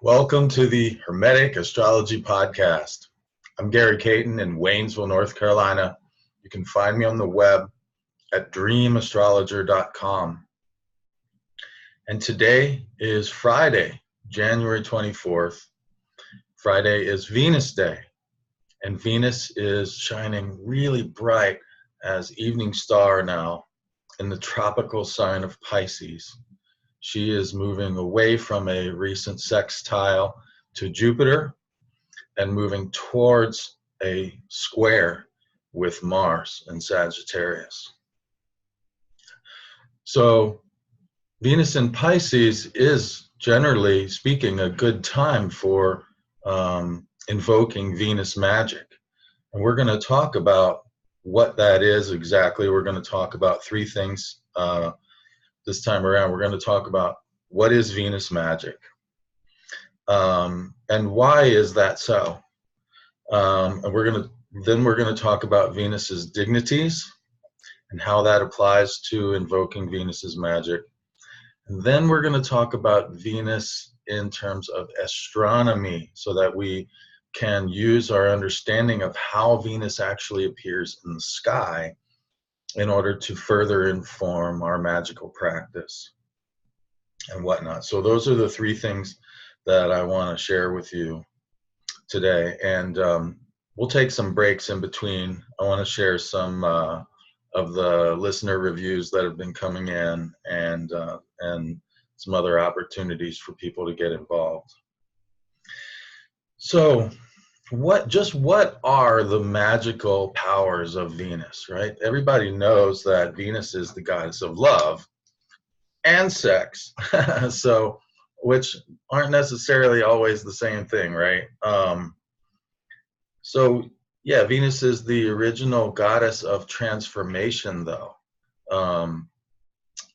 Welcome to the Hermetic Astrology Podcast. I'm Gary Caton in Waynesville, North Carolina. You can find me on the web at dreamastrologer.com. And today is Friday, January 24th. Friday is Venus Day, and Venus is shining really bright as evening star now in the tropical sign of Pisces. She is moving away from a recent sextile to Jupiter and moving towards a square with Mars and Sagittarius. So Venus in Pisces is, generally speaking, a good time for invoking Venus magic. And we're going to talk about what that is exactly. We're going to talk about three things this time around. We're going to talk about what is Venus magic, and why is that so. And we're going to talk about Venus's dignities and how that applies to invoking Venus's magic. And then we're going to talk about Venus in terms of astronomy, so that we can use our understanding of how Venus actually appears in the sky in order to further inform our magical practice and whatnot. So those are the three things that I want to share with you today. And we'll take some breaks in between. I want to share some of the listener reviews that have been coming in, and some other opportunities for people to get involved. So what are the magical powers of Venus, right? Everybody knows that Venus is the goddess of love and sex, so which aren't necessarily always the same thing, right? So yeah, Venus is the original goddess of transformation, though.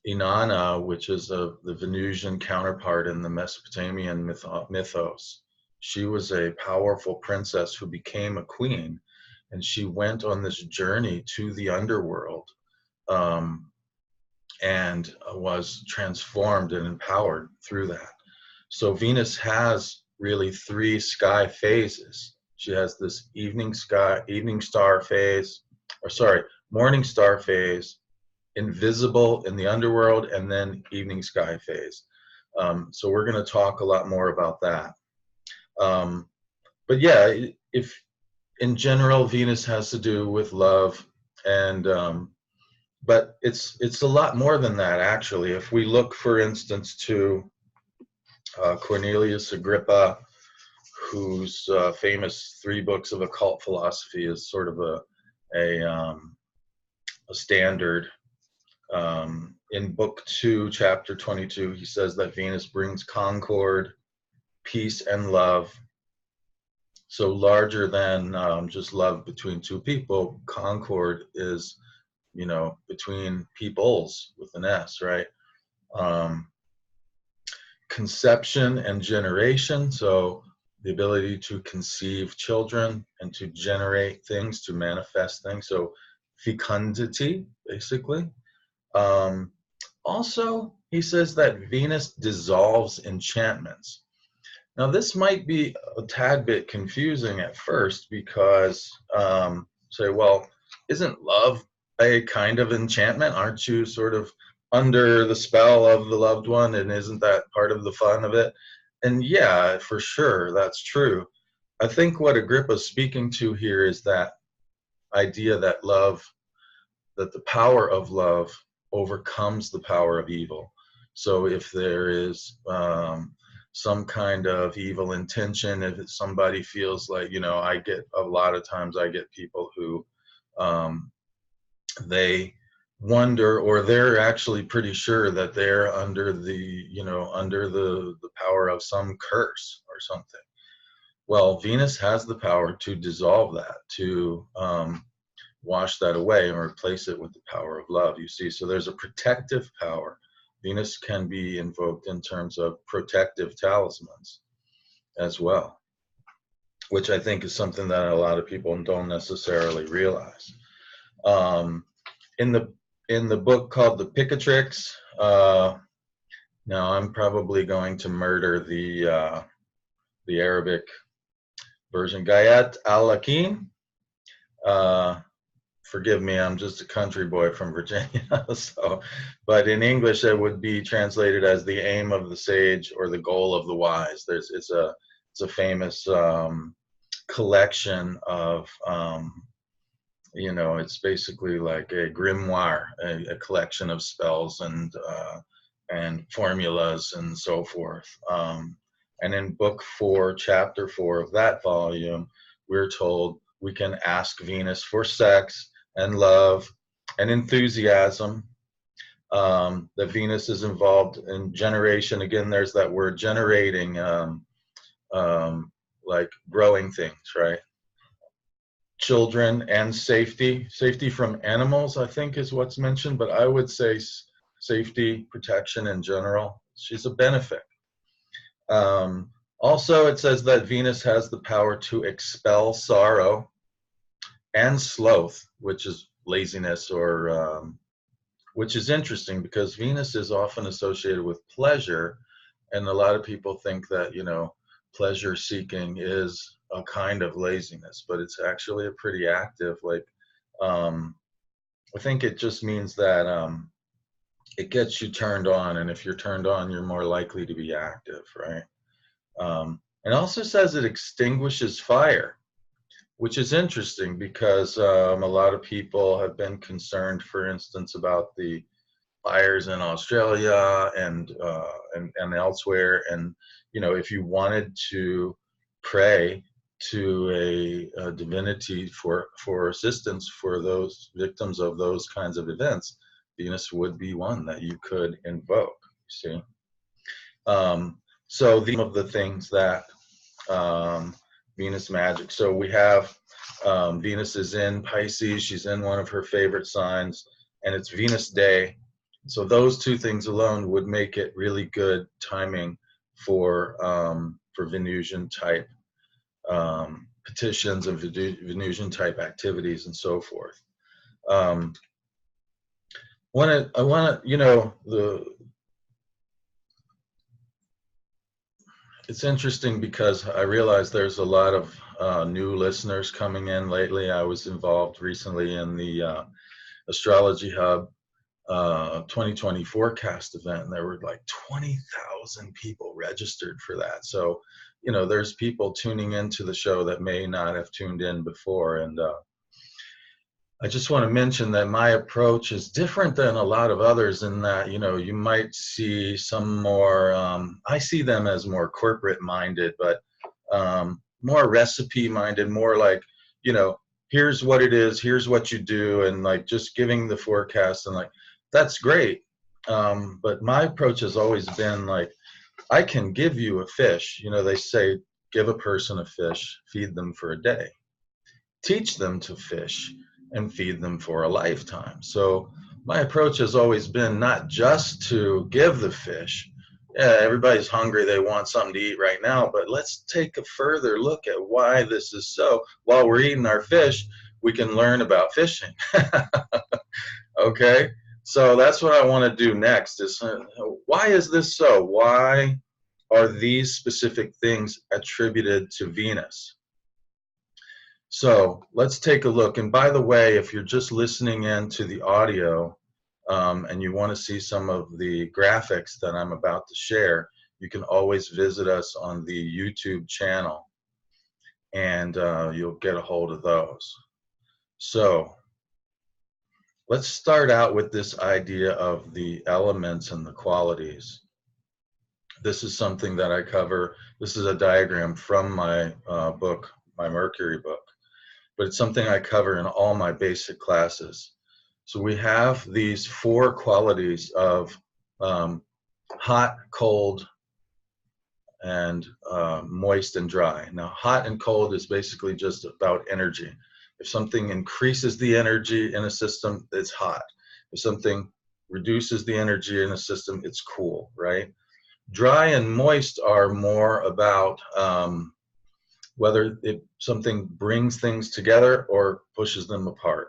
Inanna, which is the Venusian counterpart in the Mesopotamian mythos, she was a powerful princess who became a queen, and she went on this journey to the underworld, and was transformed and empowered through that. So Venus has really three sky phases. She has this morning star phase, invisible in the underworld, and then evening sky phase. So we're going to talk a lot more about that. But yeah, if in general Venus has to do with love, and but it's a lot more than that, actually. If we look, for instance, to Cornelius Agrippa, whose famous 3 books of occult philosophy is sort of a standard. In book 2, chapter 22, he says that Venus brings concord, peace, and love. So larger than just love between two people, concord is, between peoples with an S, right? Conception and generation, so the ability to conceive children and to generate things, to manifest things. So fecundity, basically. Also, he says that Venus dissolves enchantments. Now, this might be a tad bit confusing at first, because say, well, isn't love a kind of enchantment? Aren't you sort of under the spell of the loved one, and isn't that part of the fun of it? And yeah, for sure, that's true. I think what Agrippa's speaking to here is that idea that the power of love overcomes the power of evil. So if there is some kind of evil intention, if somebody feels like, I get a lot of times, I get people who they wonder, or they're actually pretty sure that they're under the power of some curse or something. Well, Venus has the power to dissolve that, to wash that away and replace it with the power of love, you see. So there's a protective power. Venus can be invoked in terms of protective talismans as well, which I think is something that a lot of people don't necessarily realize. In the book called The Picatrix, now I'm probably going to murder the the Arabic version. Gayat al-Akin. Forgive me, I'm just a country boy from Virginia. So, but in English, it would be translated as the aim of the sage or the goal of the wise. It's a famous collection of it's basically like a grimoire, a collection of spells and formulas and so forth. And in book 4, chapter 4 of that volume, we're told we can ask Venus for sex and love and enthusiasm. That Venus is involved in generation. Again, there's that word generating, like growing things, right? Children and safety. Safety from animals, I think, is what's mentioned, but I would say safety, protection in general. She's a benefic. Also, it says that Venus has the power to expel sorrow and sloth, which is laziness, or which is interesting because Venus is often associated with pleasure, and a lot of people think that pleasure seeking is a kind of laziness, but it's actually a pretty active, like I think it just means that it gets you turned on, and if you're turned on, you're more likely to be active, right? It also says it extinguishes fire, which is interesting because a lot of people have been concerned, for instance, about the fires in Australia and elsewhere. And if you wanted to pray to a divinity for assistance for those victims of those kinds of events, Venus would be one that you could invoke. You see, so these are the things that Venus magic. So we have Venus is in Pisces. She's in one of her favorite signs, and it's Venus Day. So those two things alone would make it really good timing for Venusian type petitions and Venusian type activities and so forth. I want to, it's interesting because I realize there's a lot of new listeners coming in lately. I was involved recently in the Astrology Hub 2020 forecast event, and there were like 20,000 people registered for that. So, there's people tuning into the show that may not have tuned in before. And I just want to mention that my approach is different than a lot of others in that, you might see some more, I see them as more corporate minded, but more recipe minded, more like, here's what it is, here's what you do, and like just giving the forecast, and like, that's great. But my approach has always been like, I can give you a fish. They say, give a person a fish, feed them for a day. Teach them to fish and feed them for a lifetime. So my approach has always been not just to give the fish. Yeah, everybody's hungry, they want something to eat right now, but let's take a further look at why this is so. While we're eating our fish, we can learn about fishing. Okay, so that's what I want to do next is why is this so? Why are these specific things attributed to Venus? So let's take a look. And by the way, if you're just listening in to the audio and you want to see some of the graphics that I'm about to share, you can always visit us on the YouTube channel, and you'll get a hold of those. So let's start out with this idea of the elements and the qualities. This is something that I cover. This is a diagram from my book, my Mercury book, but it's something I cover in all my basic classes. So we have these 4 qualities of hot, cold, and moist and dry. Now, hot and cold is basically just about energy. If something increases the energy in a system, it's hot. If something reduces the energy in a system, it's cool, right? Dry and moist are more about whether something brings things together or pushes them apart.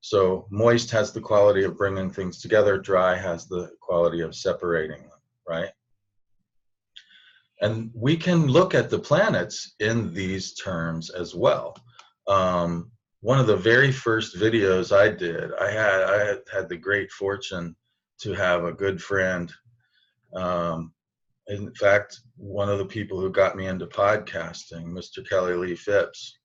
So moist has the quality of bringing things together. Dry has the quality of separating them, right? And we can look at the planets in these terms as well. One of the very first videos I did, I had the great fortune to have a good friend. In fact, one of the people who got me into podcasting, Mr. Kelly Lee Phipps,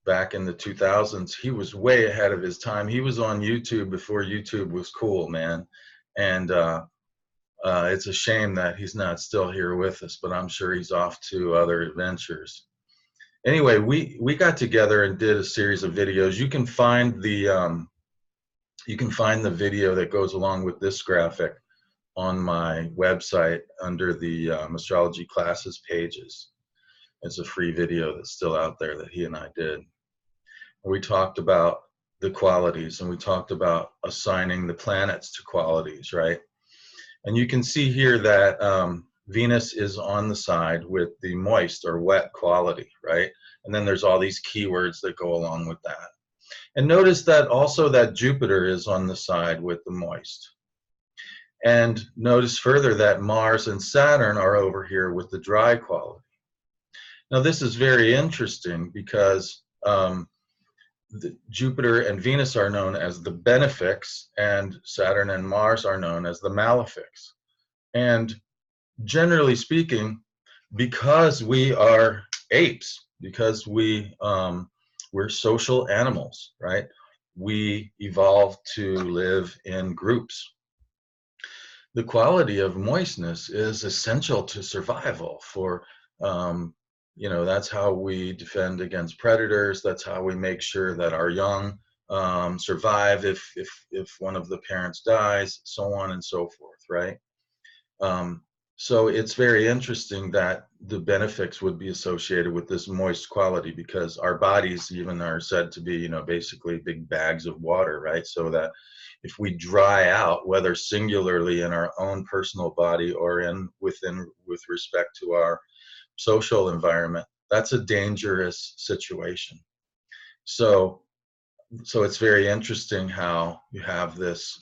back in the 2000s, he was way ahead of his time. He was on YouTube before YouTube was cool, man. And it's a shame that he's not still here with us, but I'm sure he's off to other adventures. Anyway, we got together and did a series of videos. You can find the video that goes along with this graphic on my website under the astrology classes pages. It's a free video that's still out there that he and I did. We talked about the qualities, and we talked about assigning the planets to qualities, right? And you can see here that Venus is on the side with the moist or wet quality, right? And then there's all these keywords that go along with that. And notice that also that Jupiter is on the side with the moist. And notice further that Mars and Saturn are over here with the dry quality. Now this is very interesting because Jupiter and Venus are known as the benefics, and Saturn and Mars are known as the malefics. And generally speaking, because we are apes, because we're social animals, right? We evolved to live in groups. The quality of moistness is essential to survival for that's how we defend against predators. That's how we make sure that our young survive if one of the parents dies, so on and so forth, right? So it's very interesting that the benefics would be associated with this moist quality, because our bodies even are said to be, basically big bags of water, right? So that if we dry out, whether singularly in our own personal body or with respect to our social environment, that's a dangerous situation. So it's very interesting how you have this.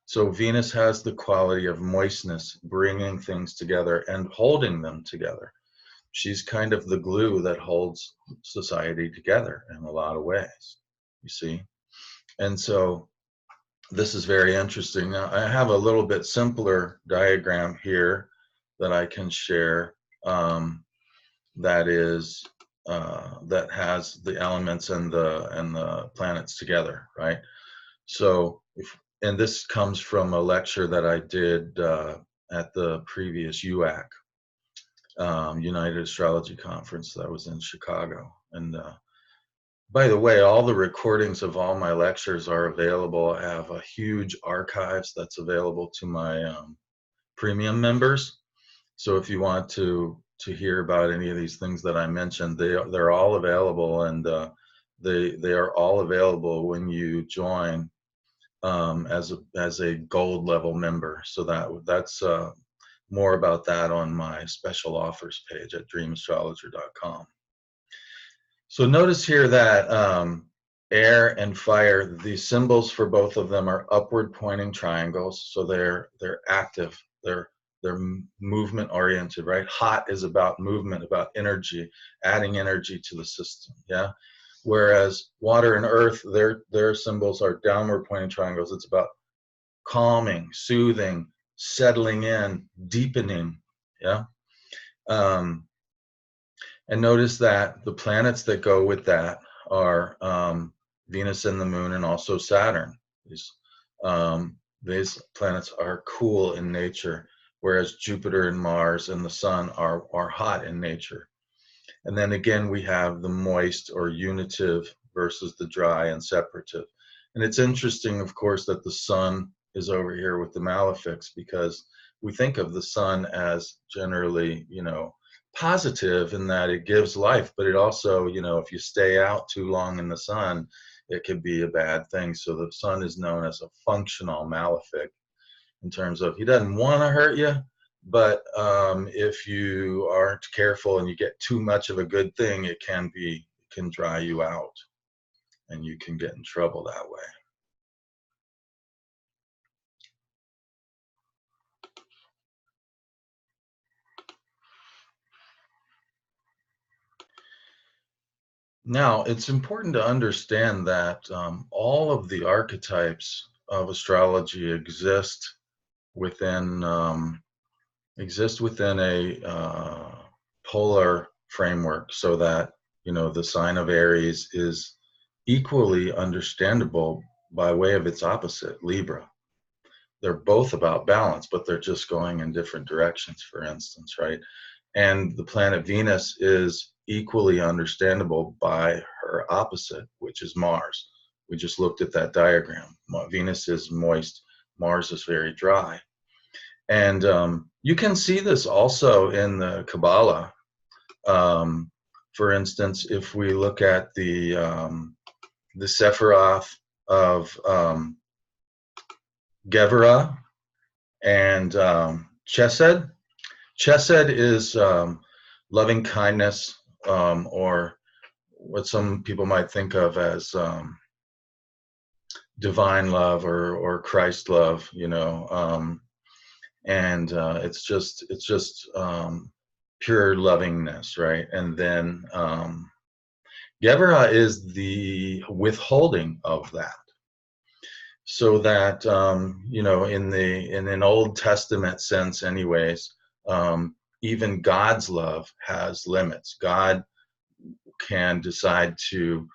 So Venus has the quality of moistness, bringing things together and holding them together. She's kind of the glue that holds society together in a lot of ways, you see. And so this is very interesting. Now, I have a little bit simpler diagram here that I can share that has the elements and the planets together, right? So and this comes from a lecture that I did at the previous UAC, United Astrology Conference, that was in Chicago. And by the way, all the recordings of all my lectures are available. I have a huge archives that's available to my premium members. So if you want to hear about any of these things that I mentioned, they're all available, and they are all available when you join as a gold level member. So that's more about that on my special offers page at dreamastrologer.com. So notice here that air and fire, the symbols for both of them are upward pointing triangles. So they're active. They're movement oriented, right? Hot is about movement, about energy, adding energy to the system. Yeah. Whereas water and earth, their symbols are downward pointing triangles. It's about calming, soothing, settling in, deepening. Yeah. And notice that the planets that go with that are Venus and the Moon, and also Saturn. These planets are cool in nature, whereas Jupiter and Mars and the Sun are hot in nature. And then again, we have the moist or unitive versus the dry and separative. And it's interesting, of course, that the Sun is over here with the malefics, because we think of the Sun as generally, positive in that it gives life, but it also, if you stay out too long in the sun, it could be a bad thing. So the Sun is known as a functional malefic, in terms of he doesn't want to hurt you, but if you aren't careful and you get too much of a good thing, it can dry you out, and you can get in trouble that way. Now, it's important to understand that all of the archetypes of astrology within exist within a polar framework, so that the sign of Aries is equally understandable by way of its opposite, Libra. They're both about balance, but they're just going in different directions, for instance, right? And the planet Venus is equally understandable by her opposite, which is Mars. We just looked at that diagram. Venus is moist, Mars is very dry. And you can see this also in the Kabbalah. Um, for instance, if we look at the Sephiroth of Gevurah and Chesed. Chesed is loving kindness, or what some people might think of as divine love or Christ love, and it's just pure lovingness, right? And then Gevurah is the withholding of that, so that in an Old Testament sense, anyways, even God's love has limits. God can decide to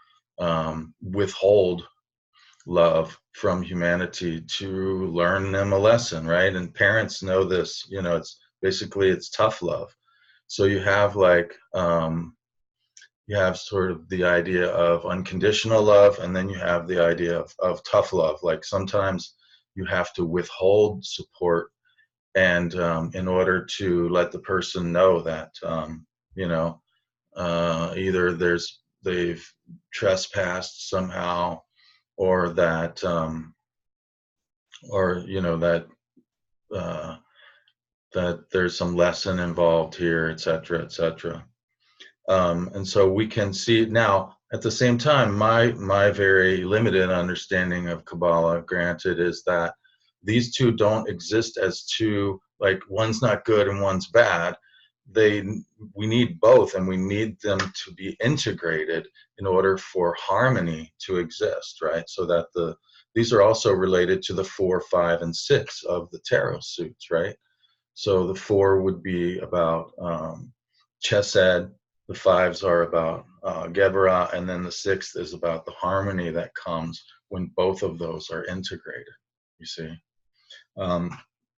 withhold love from humanity to learn them a lesson, right? And parents know this. It's tough love. So you have sort of the idea of unconditional love, and then you have the idea of tough love. Like sometimes you have to withhold support, and in order to let the person know that either they've trespassed somehow, or that uh, that there's some lesson involved here, etc., etc. And so we can see now. At the same time, my very limited understanding of Kabbalah, granted, is that these two don't exist as two, like one's not good and one's bad. We need both, and we need them to be integrated in order for harmony to exist, right? So that these are also related to the 4, 5, and 6 of the tarot suits, right? So the 4 would be about Chesed, the 5s are about Gevurah, and then the 6th is about the harmony that comes when both of those are integrated, you see.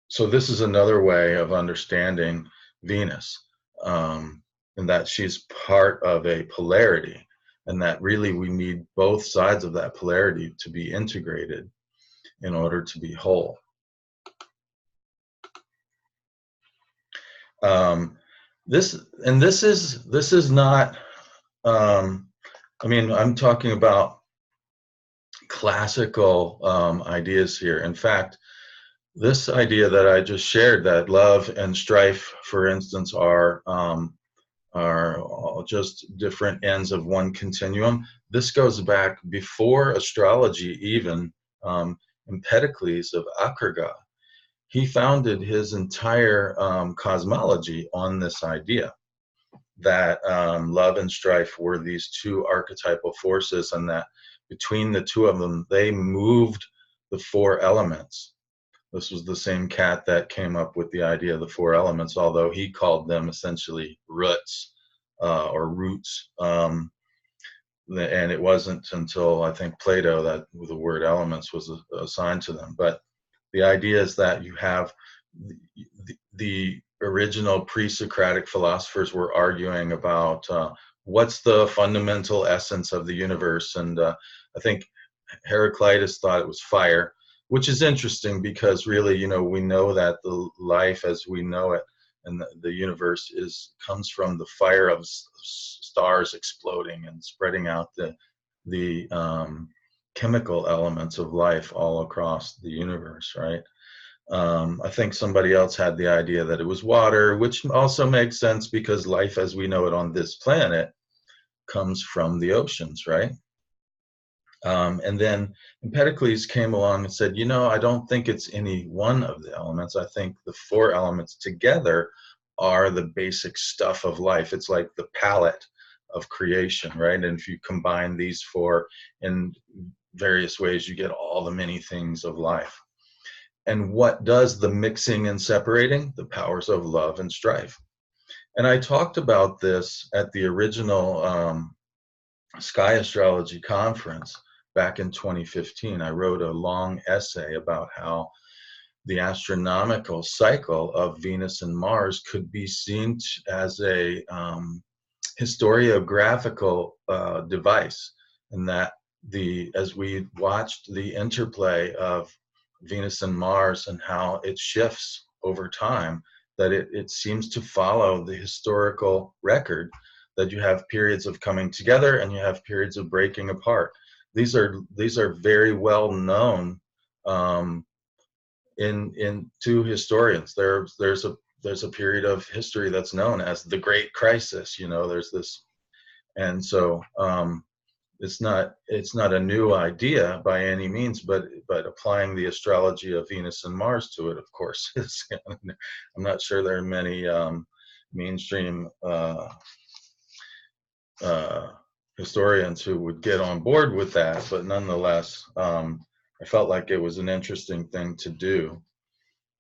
So this is another way of understanding Venus, and that she's part of a polarity, and that really we need both sides of that polarity to be integrated in order to be whole. This is not. I'm talking about classical ideas here. In fact, this idea that I just shared, that love and strife, for instance, are all just different ends of one continuum. This goes back before astrology even. Empedocles of Acraga, he founded his entire cosmology on this idea that love and strife were these two archetypal forces, and that between the two of them, they moved the 4 elements. This was the same cat that came up with the idea of the 4 elements, although he called them essentially roots or roots. And it wasn't until, I think, Plato that the word elements was assigned to them. But the idea is that you have the original pre-Socratic philosophers were arguing about what's the fundamental essence of the universe. And I think Heraclitus thought it was fire, which is interesting because really, we know that the life as we know it and the universe comes from the fire of stars exploding and spreading out the chemical elements of life all across the universe, right? I think somebody else had the idea that it was water, which also makes sense because life as we know it on this planet comes from the oceans, right? And then Empedocles came along and said, I don't think it's any one of the elements. I think the 4 elements together are the basic stuff of life. It's like the palette of creation, right? And if you combine these four in various ways, you get all the many things of life. And what does the mixing and separating? The powers of love and strife. And I talked about this at the original Sky Astrology Conference back in 2015. I wrote a long essay about how the astronomical cycle of Venus and Mars could be seen as a historiographical device, and that as we watched the interplay of Venus and Mars and how it shifts over time, that it seems to follow the historical record, that you have periods of coming together and you have periods of breaking apart. These are very well known to historians. There's a period of history that's known as the Great Crisis. There's this, and so it's not a new idea by any means, but applying the astrology of Venus and Mars to it, of course, is. I'm not sure there are many mainstream historians who would get on board with that, but nonetheless, I felt like it was an interesting thing to do.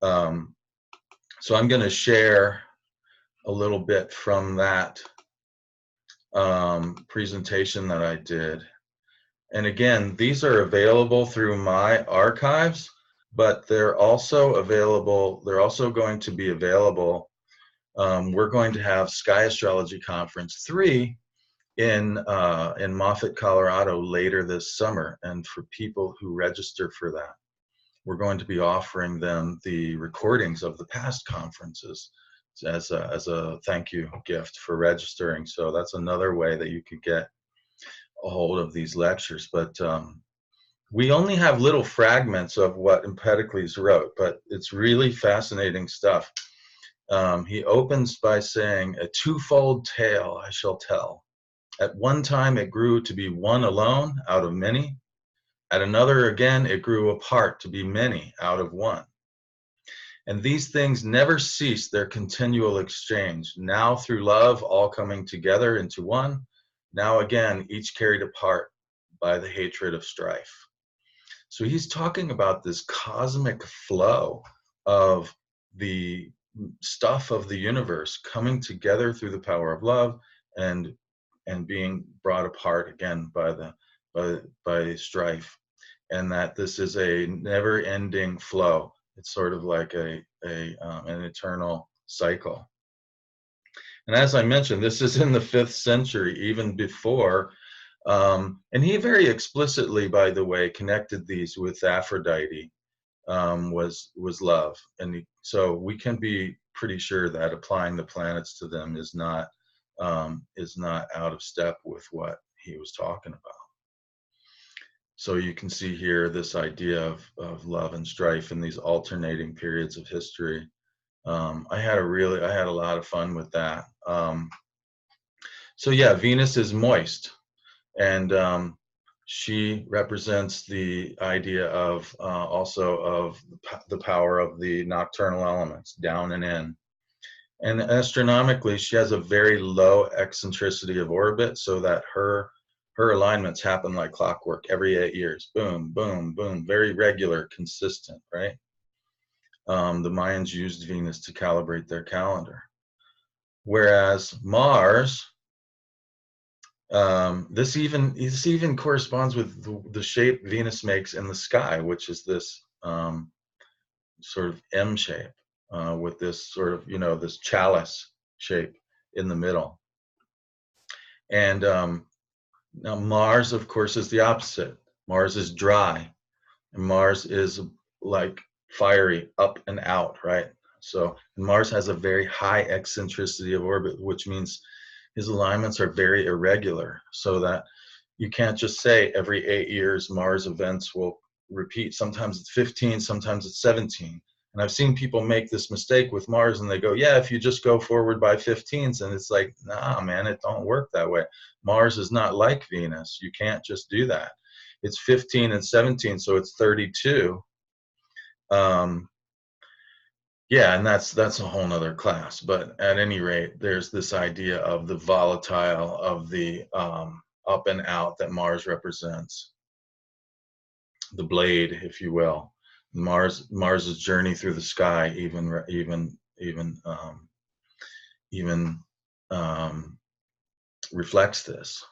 So I'm going to share a little bit from that presentation that I did. And again, these are available through my archives, but they're also available. They're also going to be available. We're going to have Sky Astrology Conference 3 in Moffett, Colorado later this summer. And for people who register for that, we're going to be offering them the recordings of the past conferences as a thank you gift for registering. So that's another way that you could get a hold of these lectures. But we only have little fragments of what Empedocles wrote, but it's really fascinating stuff. He opens by saying, "A twofold tale I shall tell. At one time it grew to be one alone out of many. At another again it grew apart to be many out of one. And these things never cease their continual exchange, now through love all coming together into one, now again each carried apart by the hatred of strife." So he's talking about this cosmic flow of the stuff of the universe coming together through the power of love and being brought apart again by strife, and that this is a never-ending flow. It's sort of like an eternal cycle. And as I mentioned, this is in the 5th century, even before. And he very explicitly, by the way, connected these with Aphrodite, was love. And so we can be pretty sure that applying the planets to them is not out of step with what he was talking about. So you can see here this idea of love and strife in these alternating periods of history. I had a lot of fun with that. So yeah, Venus is moist, and she represents the idea of also of the power of the nocturnal elements, down and in. And astronomically, she has a very low eccentricity of orbit, so that her alignments happen like clockwork every 8 years. Boom, boom, boom. Very regular, consistent, right? The Mayans used Venus to calibrate their calendar. Whereas Mars, this even corresponds with the shape Venus makes in the sky, which is this sort of M shape with this sort of, this chalice shape in the middle. And now Mars, of course, is the opposite. Mars is dry, and Mars is like fiery, up and out, right? So Mars has a very high eccentricity of orbit, which means his alignments are very irregular, so that you can't just say every 8 years Mars events will repeat. Sometimes it's 15, sometimes it's 17. And I've seen people make this mistake with Mars, and they go, yeah, if you just go forward by 15s, and it's like, nah, man, it don't work that way. Mars is not like Venus. You can't just do that. It's 15 and 17, so it's 32. Yeah, Yeah, and that's a whole nother class. But at any rate, there's this idea of the volatile, of the up and out that Mars represents, the blade, if you will. Mars's journey through the sky even um, reflects this.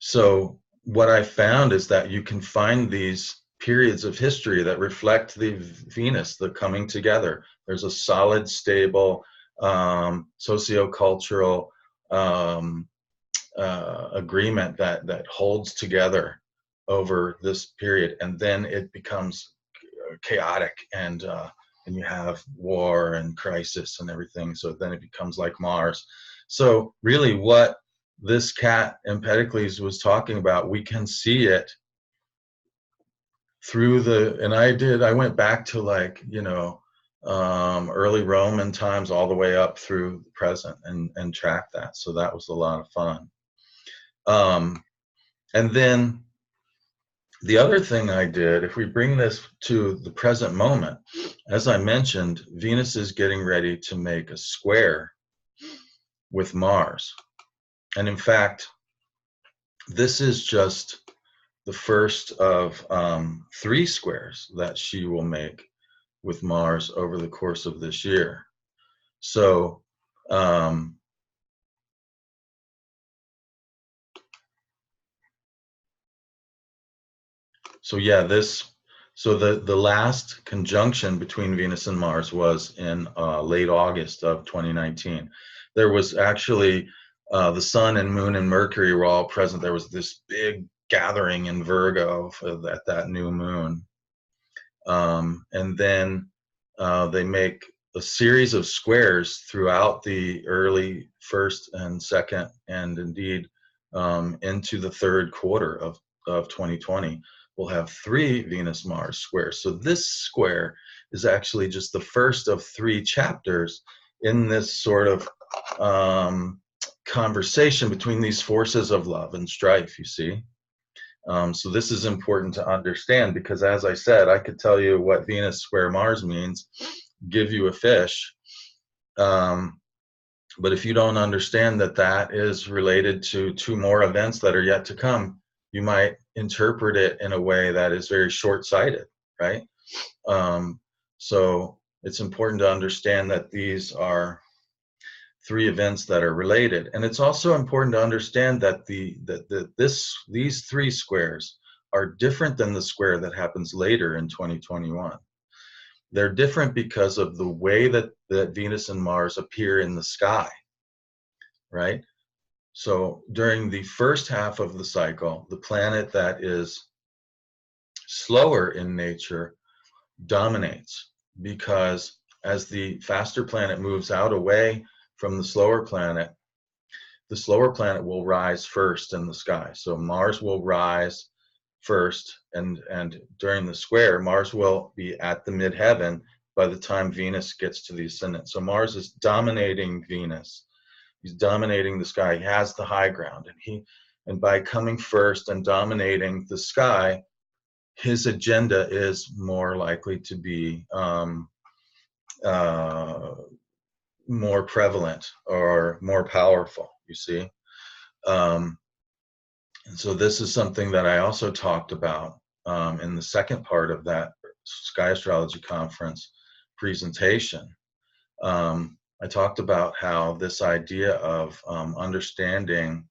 So what I found is that you can find these periods of history that reflect the Venus, the coming together. There's a solid, stable, sociocultural agreement that holds together over this period, and then it becomes chaotic, and you have war and crisis and everything. So then it becomes like Mars. So really, what this cat Empedocles was talking about, we can see it through the, and I went back to, like, early Roman times all the way up through the present, and tracked that. So that was a lot of fun. And then the other thing I did, if we bring this to the present moment, as I mentioned, Venus is getting ready to make a square with Mars. And in fact, this is just the first of 3 squares that she will make with Mars over the course of this year. So yeah, the last conjunction between Venus and Mars was in late August of 2019. There was actually the Sun and Moon and Mercury were all present. There was this big gathering in Virgo at that new moon. And then they make a series of squares throughout the early first and second, and indeed into the third quarter of 2020. We'll have 3 Venus-Mars squares. So this square is actually just the first of 3 chapters in this sort of conversation between these forces of love and strife, you see. So this is important to understand, because, as I said, I could tell you what Venus square Mars means, give you a fish. But if you don't understand that that is related to 2 more events that are yet to come, you might interpret it in a way that is very short-sighted, right? So it's important to understand that these are 3 events that are related. And it's also important to understand that these 3 squares are different than the square that happens later in 2021. They're different because of the way that Venus and Mars appear in the sky, right? So during the first half of the cycle, the planet that is slower in nature dominates, because as the faster planet moves out away from the slower planet will rise first in the sky. So Mars will rise first, and during the square, Mars will be at the midheaven by the time Venus gets to the ascendant. So Mars is dominating Venus. He's dominating the sky. He has the high ground, and by coming first and dominating the sky, his agenda is more likely to be more prevalent or more powerful, you see. And so this is something that I also talked about in the second part of that Sky Astrology Conference presentation. I talked about how this idea of understanding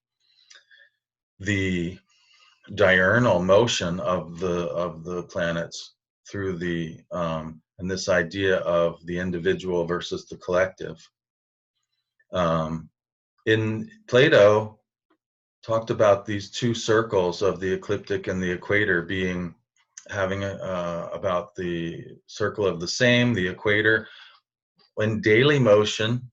the diurnal motion of the planets through the and this idea of the individual versus the collective. In Plato talked about these 2 circles of the ecliptic and the equator having about the circle of the same, the equator. In daily motion,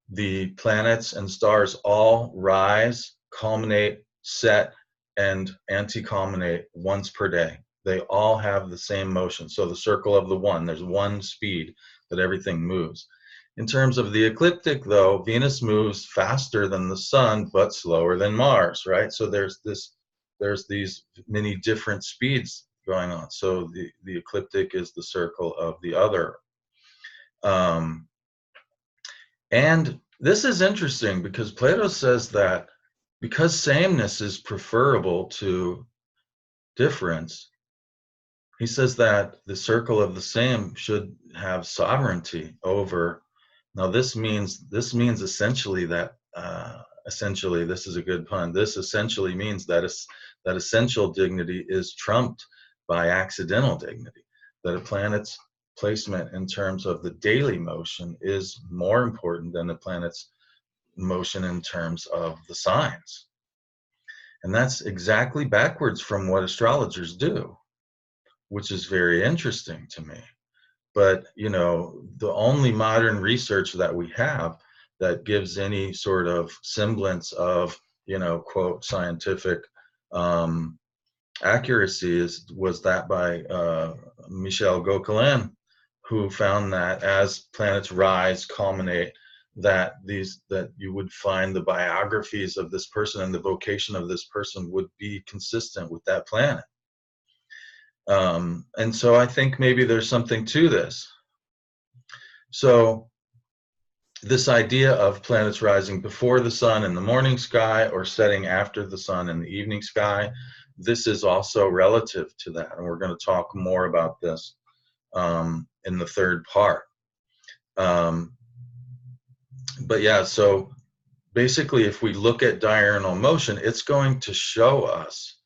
the planets and stars all rise, culminate, set, and anti-culminate once per day. They all have the same motion. So the circle of the one, there's one speed that everything moves. In terms of the ecliptic, though, Venus moves faster than the sun, but slower than Mars, right? So there's these many different speeds going on. So the ecliptic is the circle of the other. Um, and this is interesting because Plato says that because sameness is preferable to difference, he says that the circle of the same should have sovereignty over. Now this means essentially that essentially, this is a good pun. This essentially means that that essential dignity is trumped by accidental dignity. That a planet's placement in terms of the daily motion is more important than the planet's motion in terms of the signs. And that's exactly backwards from what astrologers do, which is very interesting to me. But, the only modern research that we have that gives any sort of semblance of, quote, scientific um, accuracy was that by Michel Gauquelin, who found that as planets rise, culminate, that you would find the biographies of this person and the vocation of this person would be consistent with that planet. And so I think maybe there's something to this. So this idea of planets rising before the sun in the morning sky or setting after the sun in the evening sky, this is also relative to that. And we're going to talk more about this in the third part. But yeah, so basically, if we look at diurnal motion, it's going to show us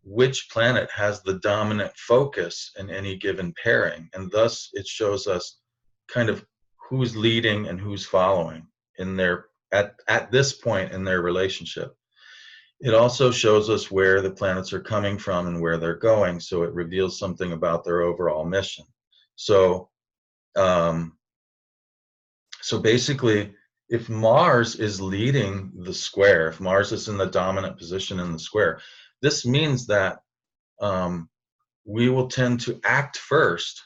which planet has the dominant focus in any given pairing. And thus, it shows us kind of who's leading and who's following in their at this point in their relationship. It also shows us where the planets are coming from and where they're going, so it reveals something about their overall mission. So so basically, if Mars is leading the square, if Mars is in the dominant position in the square, this means that we will tend to act first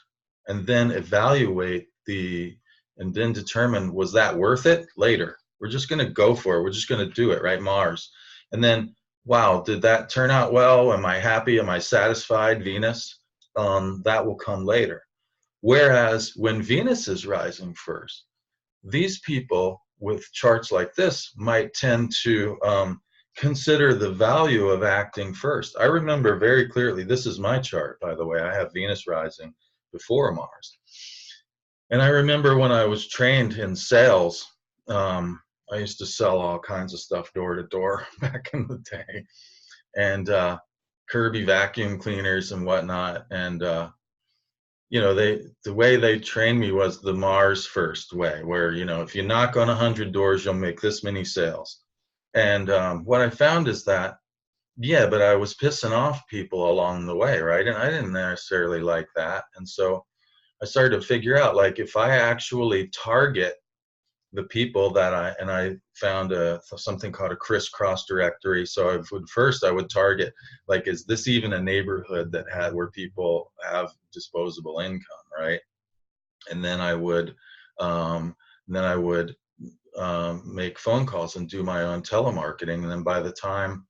and then evaluate and then determine, was that worth it later? We're just going to go for it. We're just going to do it, right? Mars. And then, wow, did that turn out well? Am I happy? Am I satisfied? Venus? That will come later. Whereas when Venus is rising first, these people with charts like this might tend to consider the value of acting first. I remember very clearly, this is my chart, by the way. I have Venus rising before Mars. And I remember when I was trained in sales, I used to sell all kinds of stuff door to door back in the day, and Kirby vacuum cleaners and whatnot. And the way they trained me was the Mars first way, where if you knock on 100 doors, you'll make this many sales. And what I found is that, yeah, but I was pissing off people along the way, right? And I didn't necessarily like that. And so I started to figure out, like, if I actually target the people that I found something called a crisscross directory. So I would target, like, is this even a neighborhood where people have disposable income, right? And then I would make phone calls and do my own telemarketing. And then by the time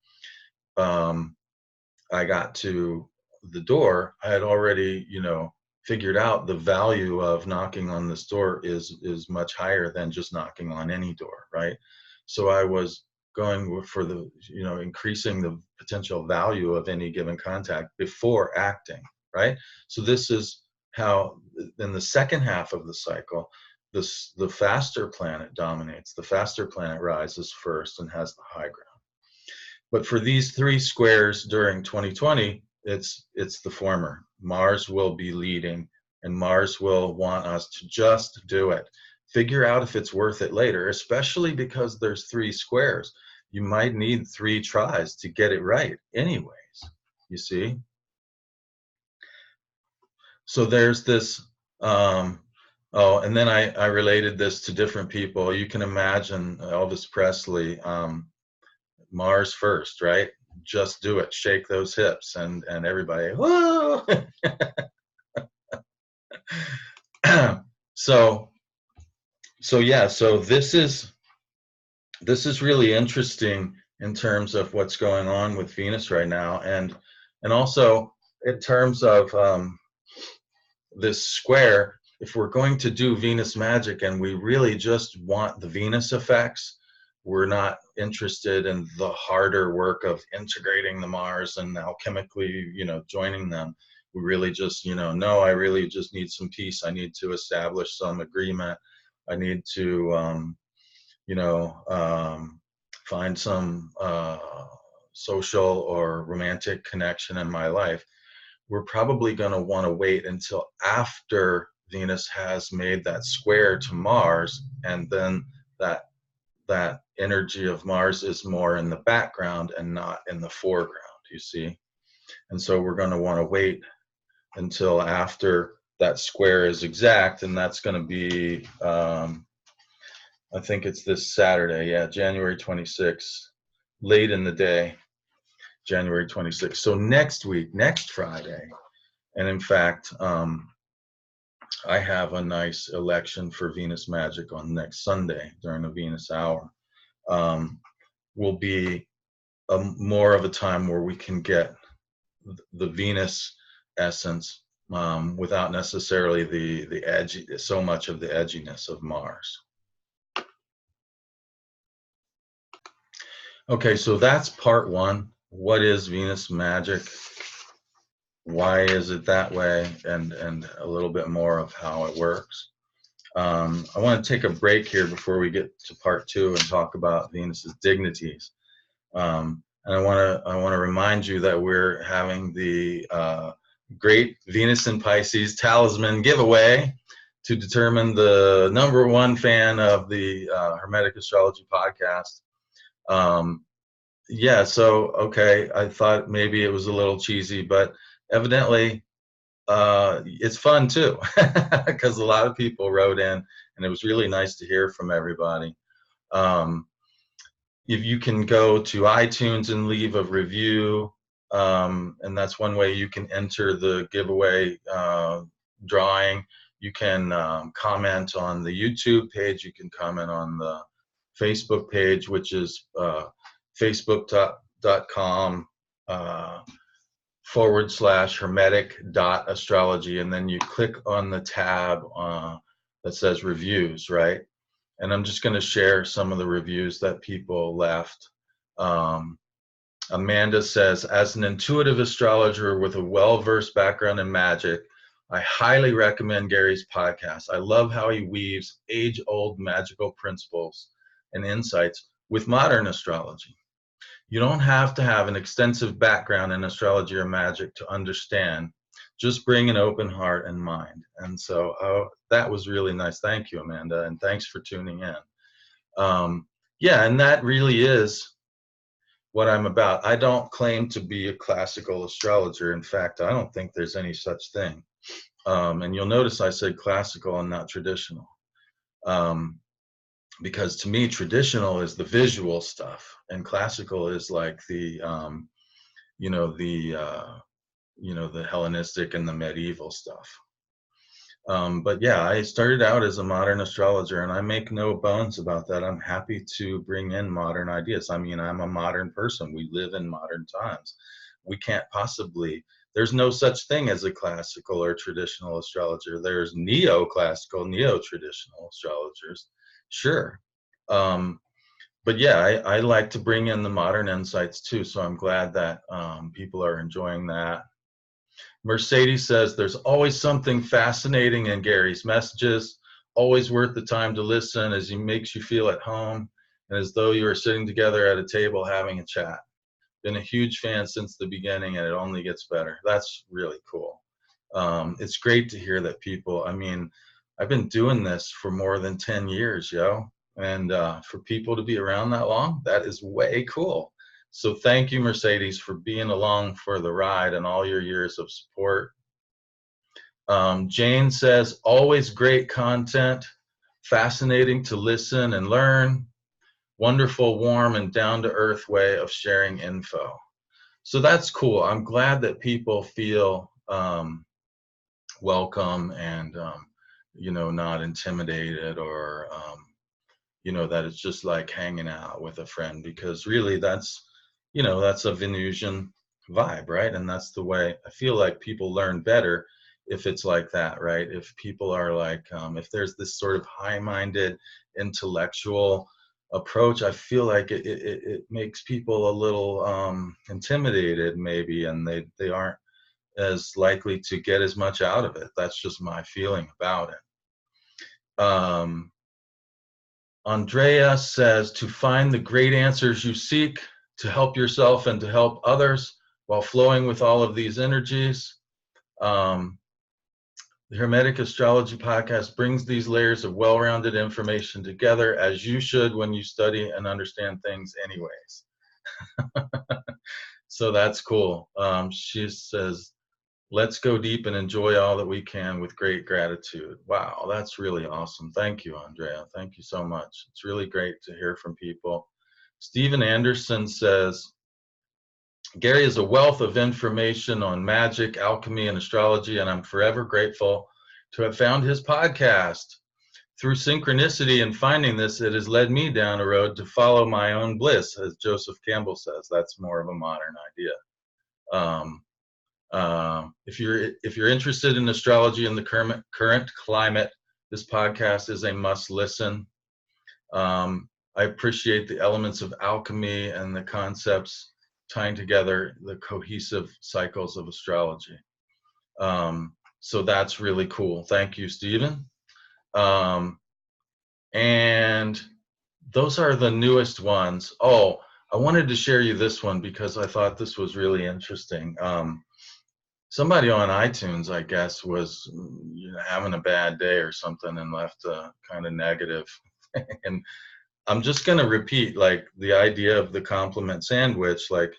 I got to the door, I had already, figured out the value of knocking on this door is much higher than just knocking on any door, right? So I was going for the, increasing the potential value of any given contact before acting, right? So this is how, in the second half of the cycle, the faster planet dominates. The faster planet rises first and has the high ground. But for these three squares during 2020, it's the former. Mars will be leading, and Mars will want us to just do it. Figure out if it's worth it later, especially because there's three squares. You might need 3 tries to get it right anyways, you see? So there's this, and then I related this to different people. You can imagine Elvis Presley, Mars first, right? Just do it, shake those hips, and everybody, whoa! So yeah, so this is really interesting in terms of what's going on with Venus right now, and also in terms of this square. if we're going to do Venus magic and we really just want the Venus effects, we're not interested in the harder work of integrating the Mars and alchemically, joining them. We really just, no, I really just need some peace. I need to establish some agreement. I need to, find some social or romantic connection in my life. We're probably going to want to wait until after Venus has made that square to Mars, and then that energy of Mars is more in the background and not in the foreground, you see. And so we're going to want to wait until after that square is exact, and that's going to be I think it's this Saturday, yeah, January 26th, late in the day, January 26th. So next week, next Friday, and in fact, I have a nice election for Venus Magic on next Sunday during the Venus hour. Will be more of a time where we can get the Venus essence without necessarily the edgy, so much of the edginess of Mars. Okay, so that's part one. What is Venus magic? Why is it that way? And a little bit more of how it works. I want to take a break here before we get to part two and talk about Venus's dignities. And I want to remind you that we're having the great Venus in Pisces talisman giveaway to determine the #1 fan of the Hermetic Astrology podcast. Yeah, so okay, I thought maybe it was a little cheesy, but evidently it's fun too, because a lot of people wrote in, and it was really nice to hear from everybody. If you can go to iTunes and leave a review, and that's one way you can enter the giveaway drawing. You can comment on the YouTube page. You can comment on the Facebook page, which is facebook.com /hermetic.astrology, and then you click on the tab that says reviews, right? And I'm just going to share some of the reviews that people left. Amanda says, as an intuitive astrologer with a well-versed background in magic, I highly recommend Gary's podcast. I love how he weaves age-old magical principles and insights with modern astrology. You don't have to have an extensive background in astrology or magic to understand. Just bring an open heart and mind. And so that was really nice. Thank you, Amanda, and thanks for tuning in. Yeah, and that really is what I'm about. I don't claim to be a classical astrologer. In fact, I don't think there's any such thing. And you'll notice I said classical and not traditional. Because to me, traditional is the visual stuff, and classical is like the Hellenistic and the medieval stuff. But yeah, I started out as a modern astrologer, and I make no bones about that. I'm happy to bring in modern ideas. I mean, I'm a modern person. We live in modern times. We can't possibly, there's no such thing as a classical or traditional astrologer. There's neoclassical, neo-traditional astrologers. Sure. But yeah, I like to bring in the modern insights too. So I'm glad that people are enjoying that. Mercedes says, there's always something fascinating in Gary's messages, always worth the time to listen as he makes you feel at home and as though you are sitting together at a table having a chat. Been a huge fan since the beginning, and it only gets better. That's really cool. It's great to hear that people, I mean, I've been doing this for more than 10 years, yo. And for people to be around that long, that is way cool. So thank you, Mercedes, for being along for the ride and all your years of support. Jane says, always great content, fascinating to listen and learn, wonderful, warm, and down-to-earth way of sharing info. So that's cool. I'm glad that people feel welcome and, not intimidated or, that it's just like hanging out with a friend, because really that's a Venusian vibe, right? And that's the way I feel like people learn better if it's like that, right? If people are like, if there's this sort of high-minded intellectual approach, I feel like it makes people a little intimidated maybe, and they aren't as likely to get as much out of it. That's just my feeling about it. Andrea says to find the great answers you seek, to help yourself and to help others while flowing with all of these energies. Um, the Hermetic Astrology Podcast brings these layers of well-rounded information together, as you should when you study and understand things anyways. So that's cool. She says, let's go deep and enjoy all that we can with great gratitude. Wow, that's really awesome. Thank you, Andrea. Thank you so much. It's really great to hear from people. Stephen Anderson says, Gary is a wealth of information on magic, alchemy, and astrology, and I'm forever grateful to have found his podcast. Through synchronicity in finding this, it has led me down a road to follow my own bliss, as Joseph Campbell says. That's more of a modern idea. If you're interested in astrology in the current climate, this podcast is a must listen. I appreciate the elements of alchemy and the concepts tying together the cohesive cycles of astrology. So that's really cool. Thank you, Stephen. And those are the newest ones. Oh, I wanted to share you this one because I thought this was really interesting. Somebody on iTunes, I guess, was having a bad day or something and left a kind of negative. And I'm just going to repeat, like, the idea of the compliment sandwich. Like,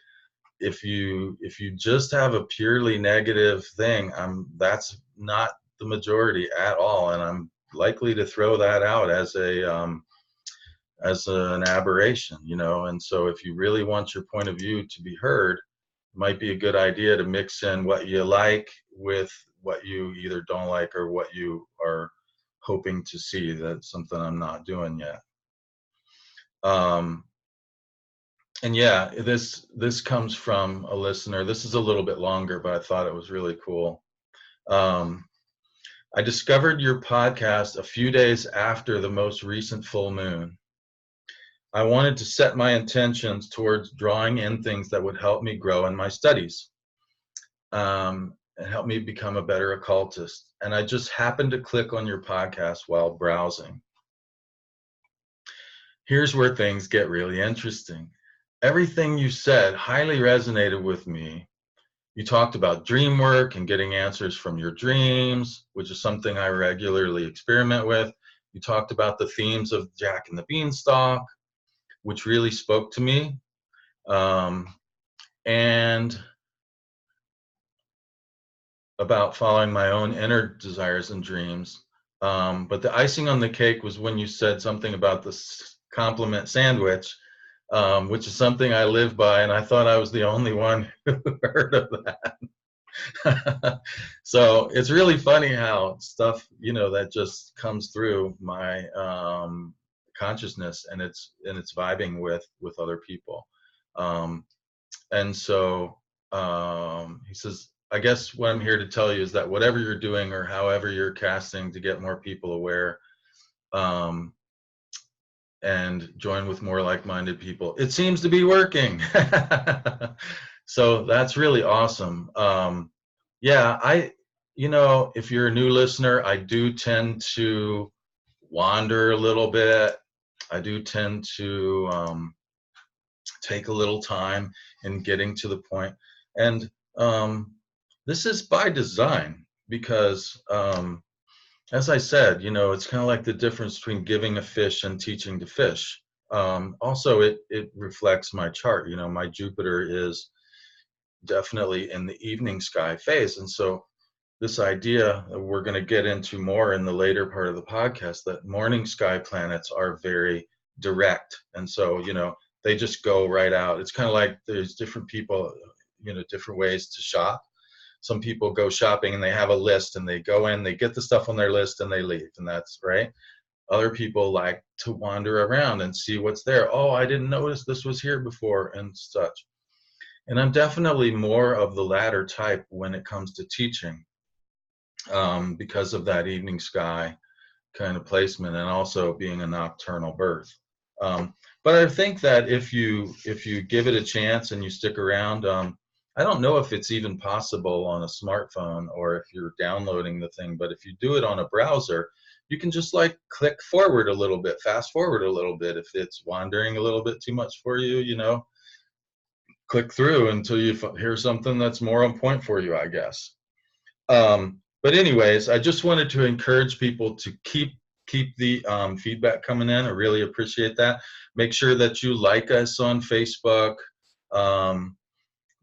if you just have a purely negative thing, that's not the majority at all, and I'm likely to throw that out as an aberration, And so, if you really want your point of view to be heard, might be a good idea to mix in what you like with what you either don't like or what you are hoping to see. That's something I'm not doing yet. And yeah, this comes from a listener. This is a little bit longer, but I thought it was really cool. I discovered your podcast a few days after the most recent full moon. I wanted to set my intentions towards drawing in things that would help me grow in my studies, and help me become a better occultist. And I just happened to click on your podcast while browsing. Here's where things get really interesting. Everything you said highly resonated with me. You talked about dream work and getting answers from your dreams, which is something I regularly experiment with. You talked about the themes of Jack and the Beanstalk, which really spoke to me. And about following my own inner desires and dreams. But the icing on the cake was when you said something about this compliment sandwich, which is something I live by, and I thought I was the only one who heard of that. So it's really funny how stuff, that just comes through my consciousness, and it's vibing with other people. And so he says, I guess what I'm here to tell you is that whatever you're doing or however you're casting to get more people aware, and join with more like-minded people, it seems to be working. So that's really awesome. Yeah, if you're a new listener, I do tend to wander a little bit. I do tend to take a little time in getting to the point. And this is by design because, as I said, it's kind of like the difference between giving a fish and teaching to fish. Also, it reflects my chart. My Jupiter is definitely in the evening sky phase. And so this idea that we're going to get into more in the later part of the podcast, that morning sky planets are very direct. And so, they just go right out. It's kind of like there's different people, different ways to shop. Some people go shopping and they have a list and they go in, they get the stuff on their list and they leave, and that's right. Other people like to wander around and see what's there. Oh, I didn't notice this was here before and such. And I'm definitely more of the latter type when it comes to teaching. because of that evening sky kind of placement, and also being a nocturnal birth. But I think that if you give it a chance and you stick around, I don't know if it's even possible on a smartphone or if you're downloading the thing, but if you do it on a browser, you can just like click forward a little bit, fast forward a little bit. If it's wandering a little bit too much for you, you know, click through until you hear something that's more on point for you, I guess. But anyways, I just wanted to encourage people to keep the feedback coming in. I really appreciate that. Make sure that you like us on Facebook,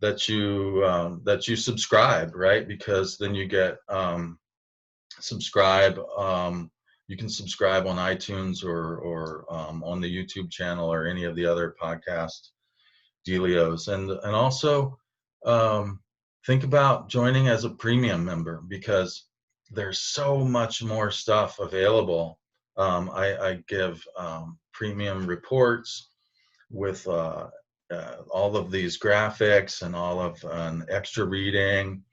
that you subscribe, right? Because then you get subscribe. You can subscribe on iTunes or on the YouTube channel or any of the other podcast dealios, and also think about joining as a premium member, because there's so much more stuff available. I give premium reports with all of these graphics and all of extra reading,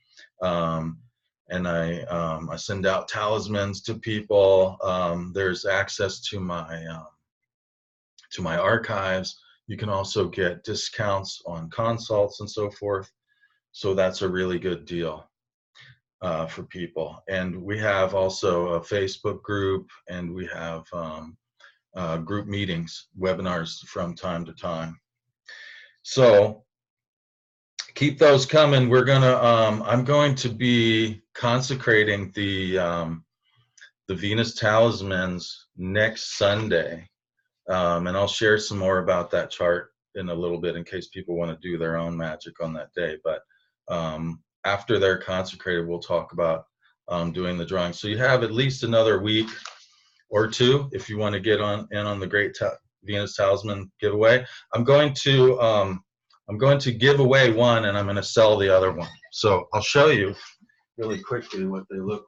and I send out talismans to people. There's access to my archives. You can also get discounts on consults and so forth. So that's a really good deal for people. And we have also a Facebook group, and we have group meetings, webinars from time to time. So keep those coming. I'm going to be consecrating the Venus talismans next Sunday. And I'll share some more about that chart in a little bit in case people want to do their own magic on that day. But after they're consecrated, we'll talk about doing the drawing. So you have at least another week or two if you want to get in on the Great Venus Talisman giveaway. I'm going to give away one, and I'm going to sell the other one. So I'll show you really quickly what they look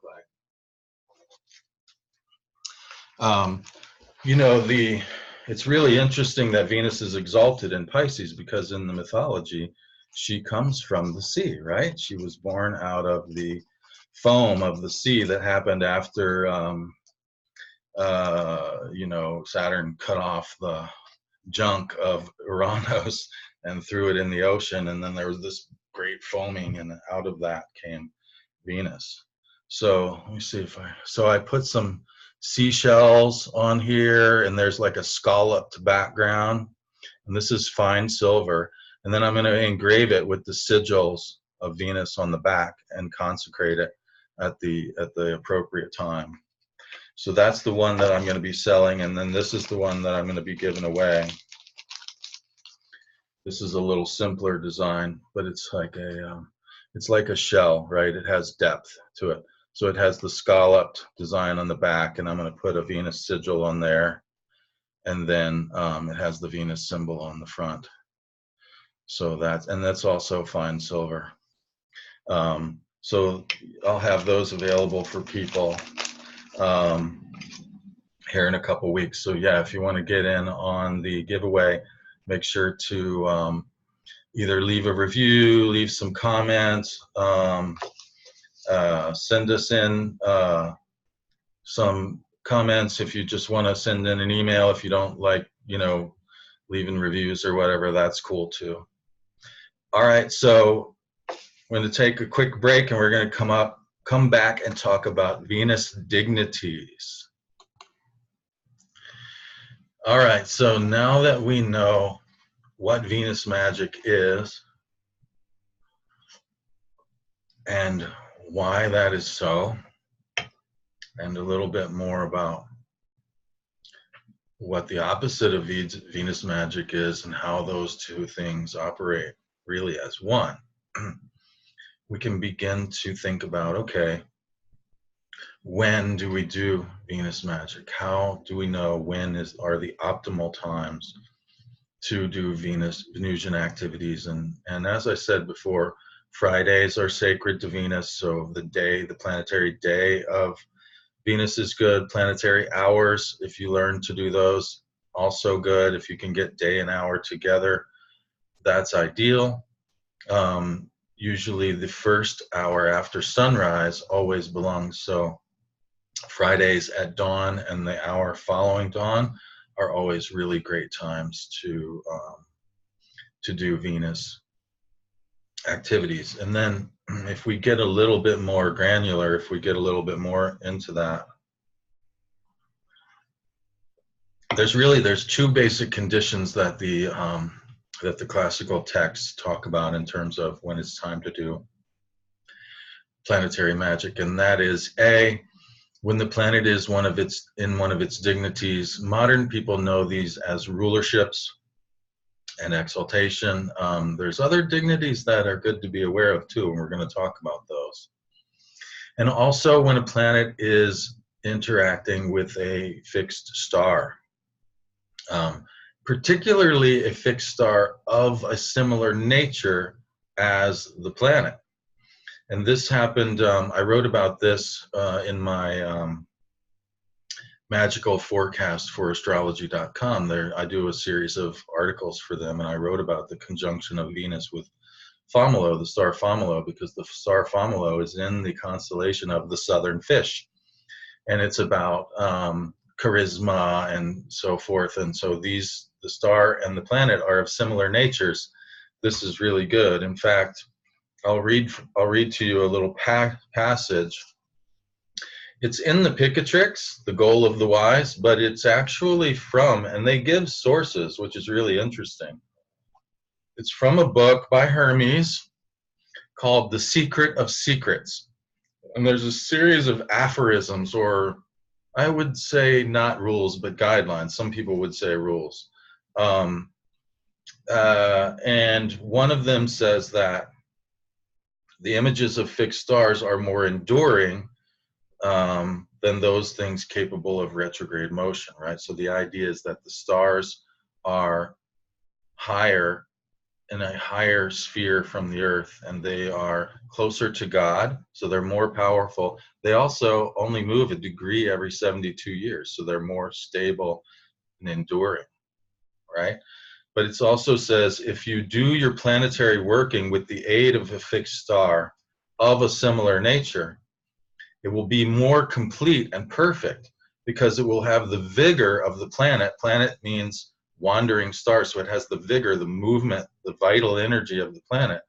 like. You know, it's really interesting that Venus is exalted in Pisces, because in the mythology, she comes from the sea, right? She was born out of the foam of the sea that happened after, you know, Saturn cut off the junk of Uranus and threw it in the ocean. And then there was this great foaming, and out of that came Venus. So let me see so I put some seashells on here, and there's like a scalloped background, and this is fine silver, and then I'm going to engrave it with the sigils of Venus on the back and consecrate it at the appropriate time. So that's the one that I'm going to be selling, and then this is the one that I'm going to be giving away. This is a little simpler design, but it's like a shell, right? It has depth to it. So it has the scalloped design on the back, and I'm going to put a Venus sigil on there, and then it has the Venus symbol on the front. So that's also fine silver. So I'll have those available for people here in a couple weeks. So yeah, if you want to get in on the giveaway, make sure to either leave a review, leave some comments, send us in some comments if you just want to send in an email. If you don't like, you know, leaving reviews or whatever, that's cool too. All right, so I'm going to take a quick break, and we're going to come back and talk about Venus dignities. All right, so now that we know what Venus magic is and why that is so, and a little bit more about what the opposite of Venus magic is and how those two things operate really as one, we can begin to think about, okay, when do we do Venus magic? How do we know when are the optimal times to do Venusian activities? And as I said before, Fridays are sacred to Venus, so the planetary day of Venus is good. Planetary hours, if you learn to do those, also good. If you can get day and hour together, that's ideal. usually the first hour after sunrise always belongs. So Fridays at dawn and the hour following dawn are always really great times to do Venus activities. And then if we get a little bit more granular, if we get a little bit more into that, there's two basic conditions that the classical texts talk about in terms of when it's time to do planetary magic, and that is A, when the planet is in one of its dignities. Modern people know these as rulerships and exaltation. There's other dignities that are good to be aware of too, and we're going to talk about those. And also when a planet is interacting with a fixed star, particularly a fixed star of a similar nature as the planet. And this happened, I wrote about this in my magical forecast for astrology.com. There, I do a series of articles for them, and I wrote about the conjunction of Venus with Fomolo, the star Fomolo, because the star Fomolo is in the constellation of the Southern Fish, and it's about charisma and so forth. And so the star and the planet are of similar natures. This is really good. In fact, I'll read to you a little passage. It's in the Picatrix, The Goal of the Wise, but it's actually from, and they give sources, which is really interesting. It's from a book by Hermes called The Secret of Secrets. And there's a series of aphorisms, or I would say not rules, but guidelines. Some people would say rules. And one of them says that the images of fixed stars are more enduring than those things capable of retrograde motion, right? So the idea is that the stars are higher, in a higher sphere from the earth, and they are closer to God, so they're more powerful. They also only move a degree every 72 years, so they're more stable and enduring, right? But it also says if you do your planetary working with the aid of a fixed star of a similar nature, it will be more complete and perfect because it will have the vigor of the planet. Planet means wandering star, so it has the vigor, the movement, the vital energy of the planet,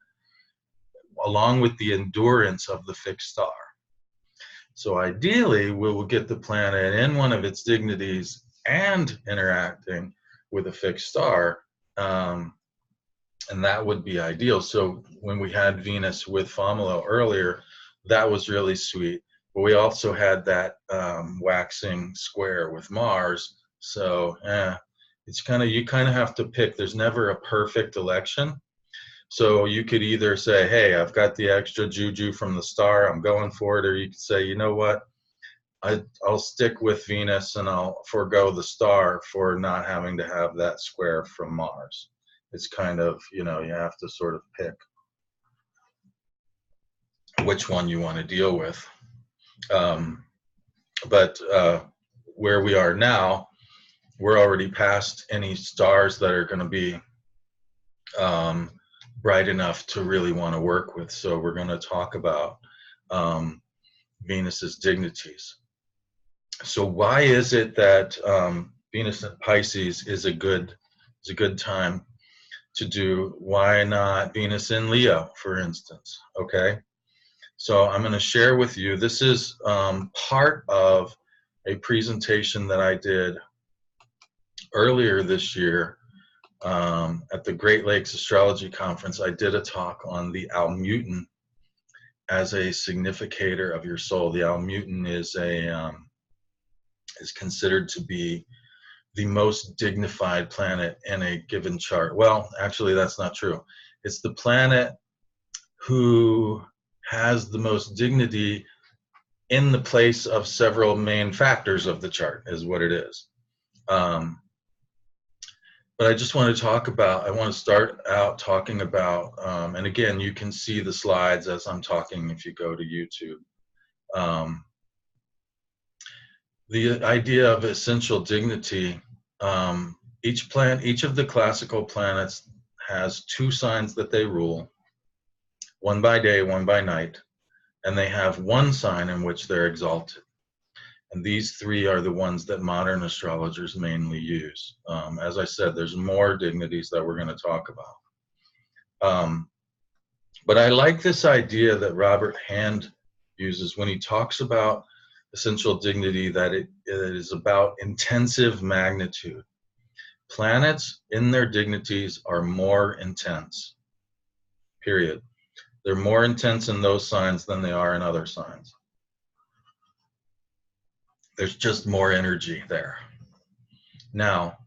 along with the endurance of the fixed star. So ideally, we will get the planet in one of its dignities and interacting with a fixed star, and that would be ideal. So when we had Venus with Fomolo earlier, that was really sweet. But we also had that waxing square with Mars. So it's you kind of have to pick. There's never a perfect election. So you could either say, hey, I've got the extra juju from the star, I'm going for it. Or you could say, you know what, I'll stick with Venus and I'll forego the star for not having to have that square from Mars. It's kind of, you have to sort of pick which one you want to deal with. But where we are now, we're already past any stars that are going to be bright enough to really want to work with. So we're going to talk about Venus's dignities. So why is it that Venus in Pisces is a good time to do? Why not Venus in Leo, for instance? Okay. So I'm going to share with you, this is part of a presentation that I did earlier this year at the Great Lakes Astrology Conference. I did a talk on the Almuten as a significator of your soul. The Almuten is considered to be the most dignified planet in a given chart. Well, actually, that's not true. It's the planet who has the most dignity in the place of several main factors of the chart, is what it is. But I just want to I want to start out talking about, and again, you can see the slides as I'm talking if you go to YouTube. The idea of essential dignity, each of the classical planets has two signs that they rule. one by day, one by night, and they have one sign in which they're exalted. And these three are the ones that modern astrologers mainly use. As I said, there's more dignities that we're going to talk about. But I like this idea that Robert Hand uses when he talks about essential dignity, that it is about intensive magnitude. Planets in their dignities are more intense, period. They're more intense in those signs than they are in other signs. There's just more energy there. Now,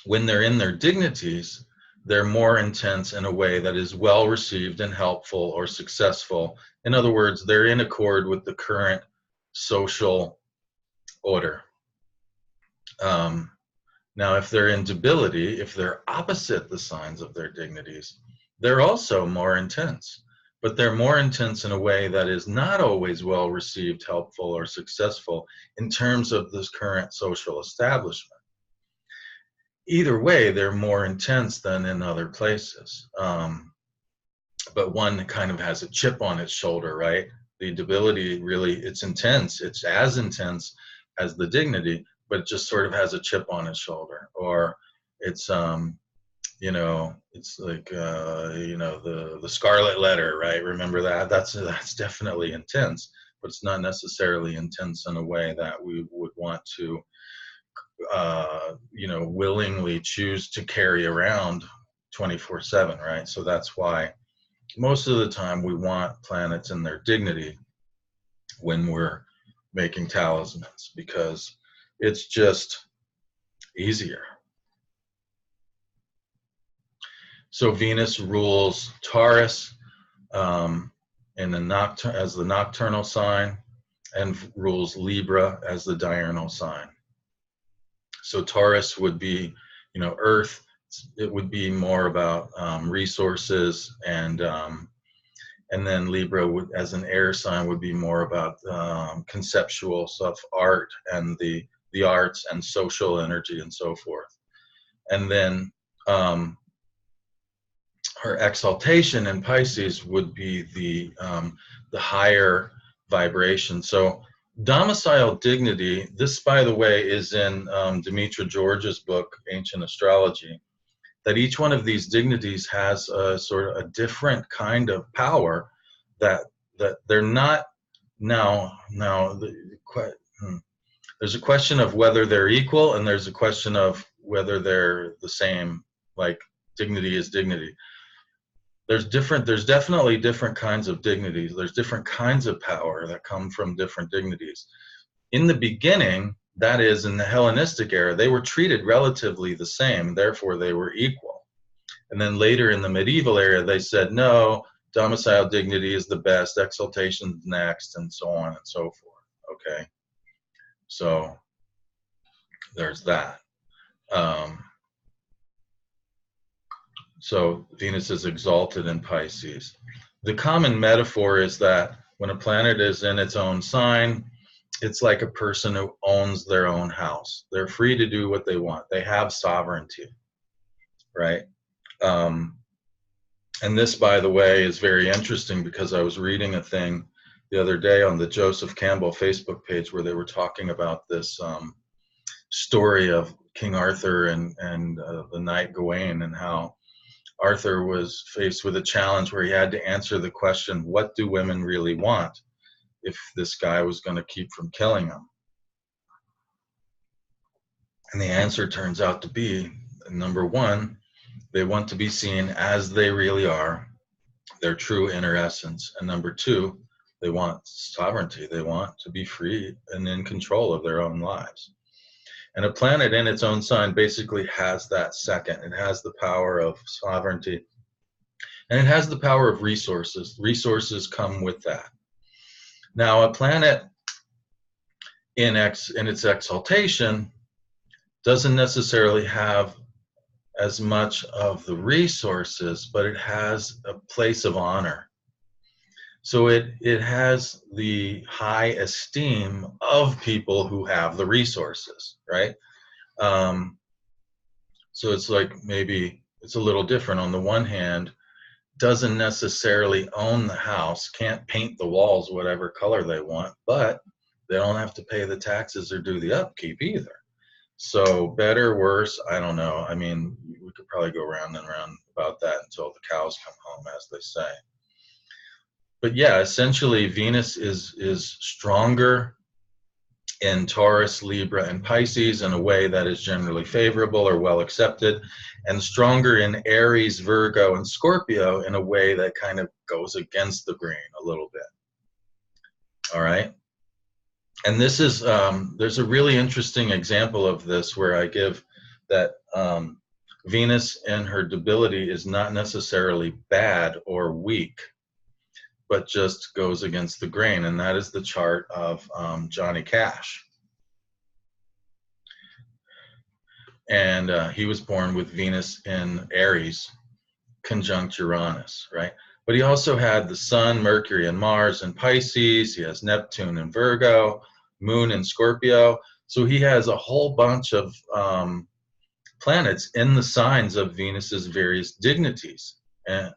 when they're in their dignities, they're more intense in a way that is well received and helpful or successful. In other words, they're in accord with the current social order. Now, if they're in debility, if they're opposite the signs of their dignities, they're also more intense. But they're more intense in a way that is not always well received, helpful, or successful in terms of this current social establishment. Either way, they're more intense than in other places. But one kind of has a chip on its shoulder, right? The debility really, it's intense. It's as intense as the dignity, but it just sort of has a chip on its shoulder. Or it's you know, it's like the scarlet letter, right? Remember that? That's definitely intense, but it's not necessarily intense in a way that we would want to willingly choose to carry around 24/7, right? So that's why most of the time we want planets in their dignity when we're making talismans, because it's just easier. So Venus rules Taurus as the nocturnal sign, and rules Libra as the diurnal sign. So Taurus would be, Earth. It would be more about resources, and then Libra would, as an air sign, would be more about conceptual stuff, art, and the arts and social energy and so forth. And then her exaltation in Pisces would be the higher vibration. So domicile dignity, this, by the way, is in Demetra George's book, Ancient Astrology, that each one of these dignities has a sort of a different kind of power that they're not there's a question of whether they're equal, and there's a question of whether they're the same, like dignity is dignity. There's definitely different kinds of dignities. There's different kinds of power that come from different dignities. In the beginning, that is, in the Hellenistic era, they were treated relatively the same, therefore they were equal. And then later in the medieval era, they said, no, domicile dignity is the best, exaltation next, and so on and so forth. Okay, so there's that. So Venus is exalted in Pisces. The common metaphor is that when a planet is in its own sign, it's like a person who owns their own house. They're free to do what they want. They have sovereignty, right? And this, by the way, is very interesting, because I was reading a thing the other day on the Joseph Campbell Facebook page where they were talking about this story of King Arthur and the knight Gawain, and how Arthur was faced with a challenge where he had to answer the question, what do women really want, if this guy was going to keep from killing them? And the answer turns out to be, number one, they want to be seen as they really are, their true inner essence. And number two, they want sovereignty. They want to be free and in control of their own lives. And a planet in its own sign basically has that second. It has the power of sovereignty, and it has the power of resources. Resources come with that. Now, a planet in its exaltation doesn't necessarily have as much of the resources, but it has a place of honor. So it has the high esteem of people who have the resources, right? So it's like, maybe it's a little different. On the one hand, doesn't necessarily own the house, can't paint the walls whatever color they want, but they don't have to pay the taxes or do the upkeep either. So better, worse, I don't know. I mean, we could probably go round and round about that until the cows come home, as they say. But yeah, essentially Venus is stronger in Taurus, Libra, and Pisces in a way that is generally favorable or well accepted, and stronger in Aries, Virgo, and Scorpio in a way that kind of goes against the grain a little bit. All right. And this is, there's a really interesting example of this where I give that Venus and her debility is not necessarily bad or weak, but just goes against the grain. And that is the chart of Johnny Cash. And he was born with Venus in Aries, conjunct Uranus, right? But he also had the Sun, Mercury, and Mars in Pisces. He has Neptune in Virgo, Moon in Scorpio. So he has a whole bunch of planets in the signs of Venus's various dignities,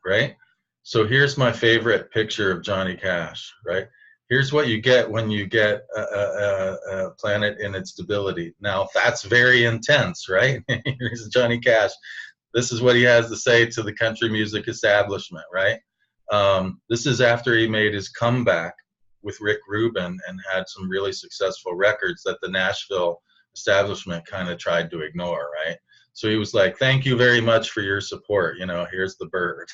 right? So here's my favorite picture of Johnny Cash, right? Here's what you get when you get a planet in its debility. Now, that's very intense, right? Here's Johnny Cash. This is what he has to say to the country music establishment, right? This is after he made his comeback with Rick Rubin and had some really successful records that the Nashville establishment kind of tried to ignore, right? So he was like, thank you very much for your support. You know, here's the bird.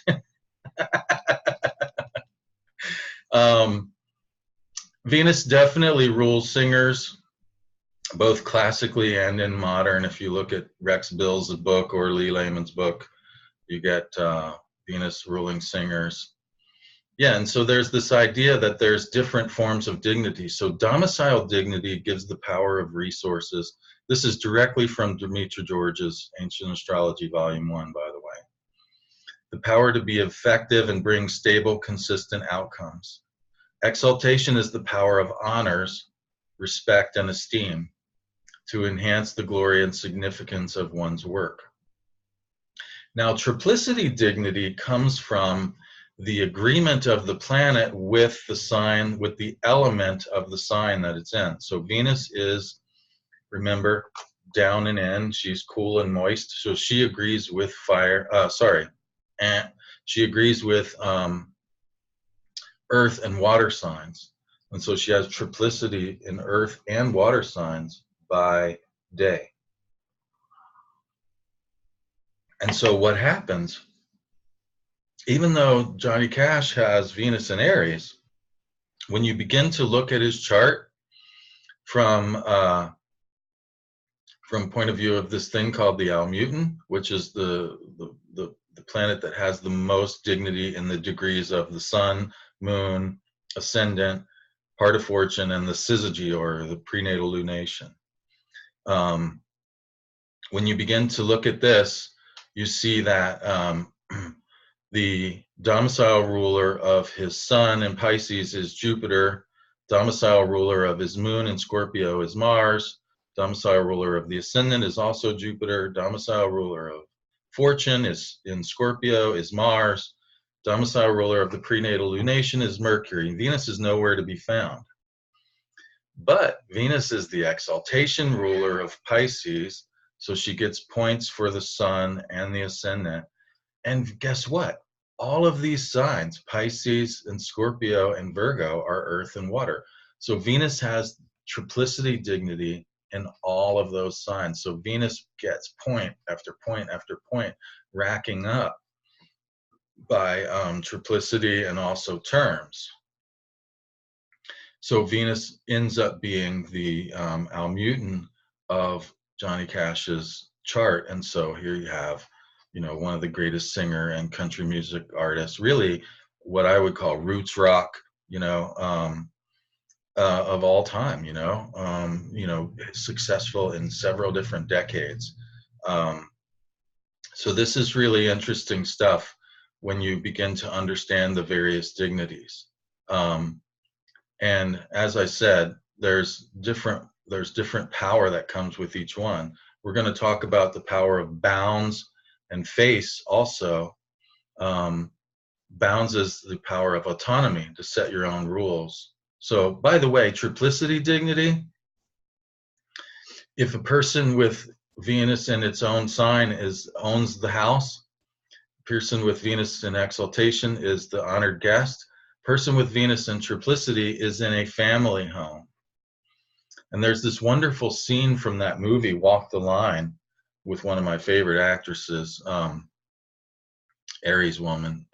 Venus definitely rules singers, both classically and in modern. If you look at Rex Bill's book or Lee Lehman's book, you get Venus ruling singers. Yeah, and so there's this idea that there's different forms of dignity. So domicile dignity gives the power of resources. This is directly from Demetra George's Ancient Astrology, Volume 1, by the way. The power to be effective and bring stable, consistent outcomes. Exaltation is the power of honors, respect, and esteem to enhance the glory and significance of one's work. Now, triplicity dignity comes from the agreement of the planet with the sign, with the element of the sign that it's in. So Venus is, remember, down and in. She's cool and moist. So she agrees with fire. She agrees with earth and water signs. And so she has triplicity in earth and water signs by day. And so what happens, even though Johnny Cash has Venus in Aries, when you begin to look at his chart from point of view of this thing called the Almuten, which is the planet that has the most dignity in the degrees of the Sun, Moon, Ascendant, part of Fortune, and the syzygy, or the prenatal lunation. When you begin to look at this, you see that the domicile ruler of his Sun in Pisces is Jupiter. Domicile ruler of his Moon in Scorpio is Mars. Domicile ruler of the Ascendant is also Jupiter. Domicile ruler of Fortune is in Scorpio is Mars. Domicile ruler of the prenatal lunation is Mercury. Venus is nowhere to be found. But Venus is the exaltation ruler of Pisces, so she gets points for the Sun and the Ascendant. And guess what? All of these signs, Pisces and Scorpio and Virgo, are earth and water. So Venus has triplicity dignity in all of those signs. So Venus gets point after point after point, racking up by triplicity and also terms. So Venus ends up being the Almuten of Johnny Cash's chart. And so here you have, you know, one of the greatest singer and country music artists, really what I would call roots rock, you know, of all time, you know, successful in several different decades. So this is really interesting stuff when you begin to understand the various dignities. And as I said, there's different power that comes with each one. We're going to talk about the power of bounds and face also. bounds the power of autonomy to set your own rules. So, by the way, triplicity dignity, if a person with Venus in its own sign owns the house, person with Venus in exaltation is the honored guest, person with Venus in triplicity is in a family home. And there's this wonderful scene from that movie, Walk the Line, with one of my favorite actresses, Aries woman.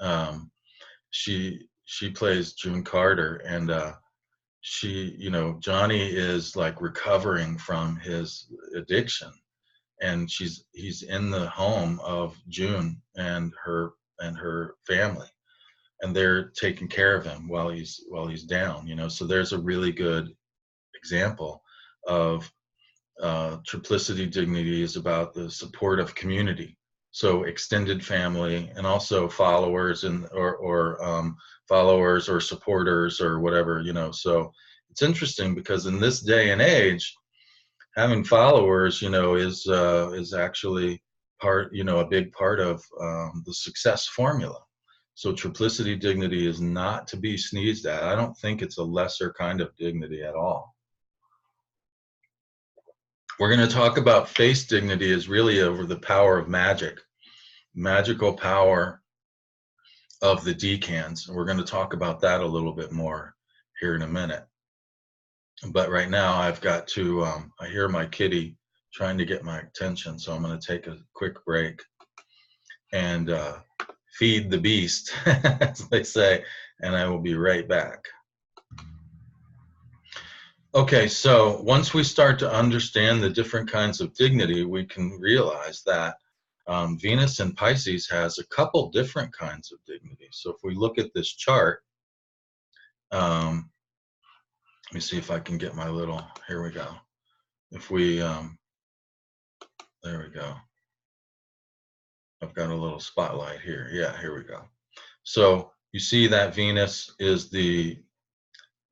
She plays June Carter, and Johnny is like recovering from his addiction, and he's in the home of June and her family, and they're taking care of him while he's down. So there's a really good example of triplicity dignity is about the support of community, so extended family and also followers or followers or supporters or whatever. So it's interesting because in this day and age, having followers is actually a big part of the success formula. So triplicity dignity is not to be sneezed at. I don't think it's a lesser kind of dignity at all. We're going to talk about face dignity is really over the power of magical power of the decans. And we're going to talk about that a little bit more here in a minute. But right now I've got to, I hear my kitty trying to get my attention. So I'm going to take a quick break and feed the beast, as they say, and I will be right back. Okay, so once we start to understand the different kinds of dignity, we can realize that Venus in Pisces has a couple different kinds of dignity. So if we look at this chart, let me see if I can get my little, here we go. If we, there we go. I've got a little spotlight here. Yeah, here we go. So you see that Venus is the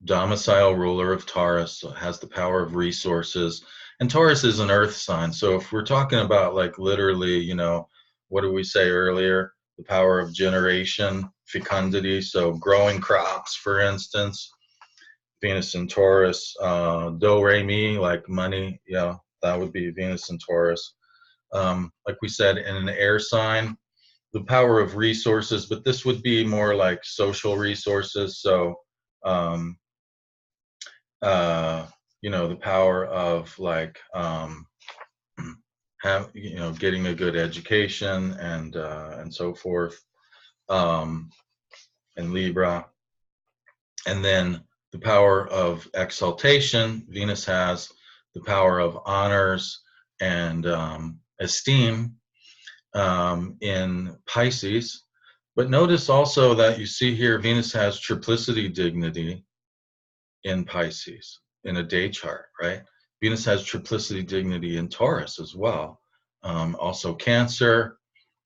domicile ruler of Taurus, so it has the power of resources, and Taurus is an earth sign. So if we're talking about like literally, what did we say earlier? The power of generation, fecundity, so growing crops, for instance. Venus in Taurus, do re mi, like money, that would be Venus in Taurus. Like we said, in an air sign, the power of resources, but this would be more like social resources. So the power of like getting a good education and so forth, and Libra. And then the power of exaltation, Venus has the power of honors and esteem in Pisces. But notice also that you see here Venus has triplicity dignity in Pisces in a day chart, right? Venus has triplicity dignity in Taurus as well. Also Cancer,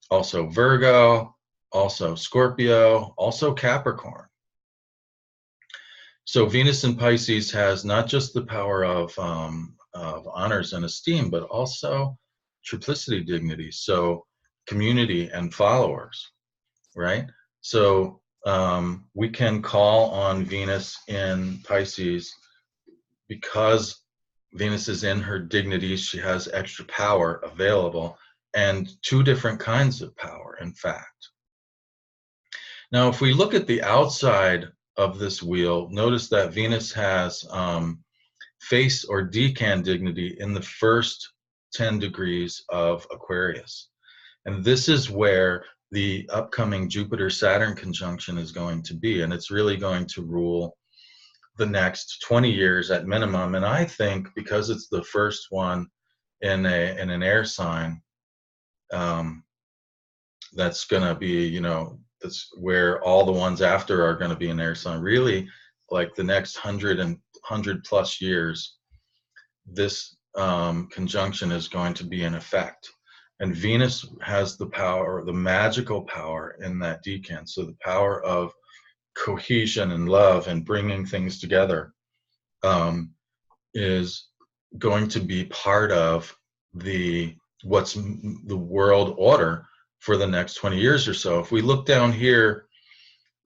also Virgo, also Scorpio, also Capricorn. So Venus in Pisces has not just the power of honors and esteem, but also triplicity dignity. So community and followers, right? So we can call on Venus in Pisces because Venus is in her dignities. She has extra power available, and two different kinds of power, in fact. Now, if we look at the outside of this wheel, notice that Venus has face or decan dignity in the first 10 degrees of Aquarius. And this is where the upcoming Jupiter-Saturn conjunction is going to be, and it's really going to rule the next 20 years at minimum. And I think because it's the first one in an air sign, that's going to be, that's where all the ones after are going to be an air sign. Really, like the next 100 plus years, this conjunction is going to be in effect. And Venus has the power, the magical power in that decan. So the power of cohesion and love and bringing things together is going to be part of what's the world order for the next 20 years or so. If we look down here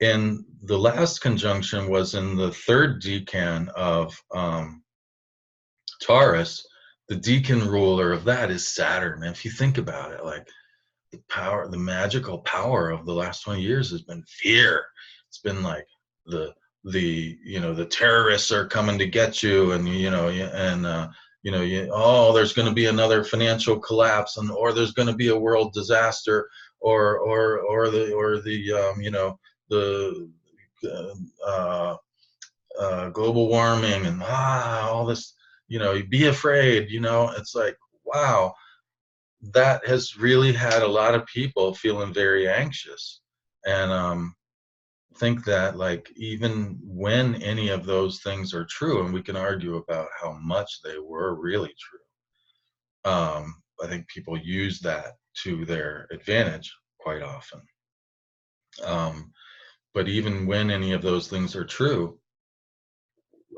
And the last conjunction was in the third decan of Taurus. The decan ruler of that is Saturn. And if you think about it, like the power, the magical power of the last 20 years has been fear. It's been like the the terrorists are coming to get you, and oh, there's going to be another financial collapse, and or there's going to be a world disaster, or the uh, global warming, and all this, be afraid. It's like, wow, that has really had a lot of people feeling very anxious. And think that, like, even when any of those things are true, and we can argue about how much they were really true, I think people use that to their advantage quite often. But even when any of those things are true,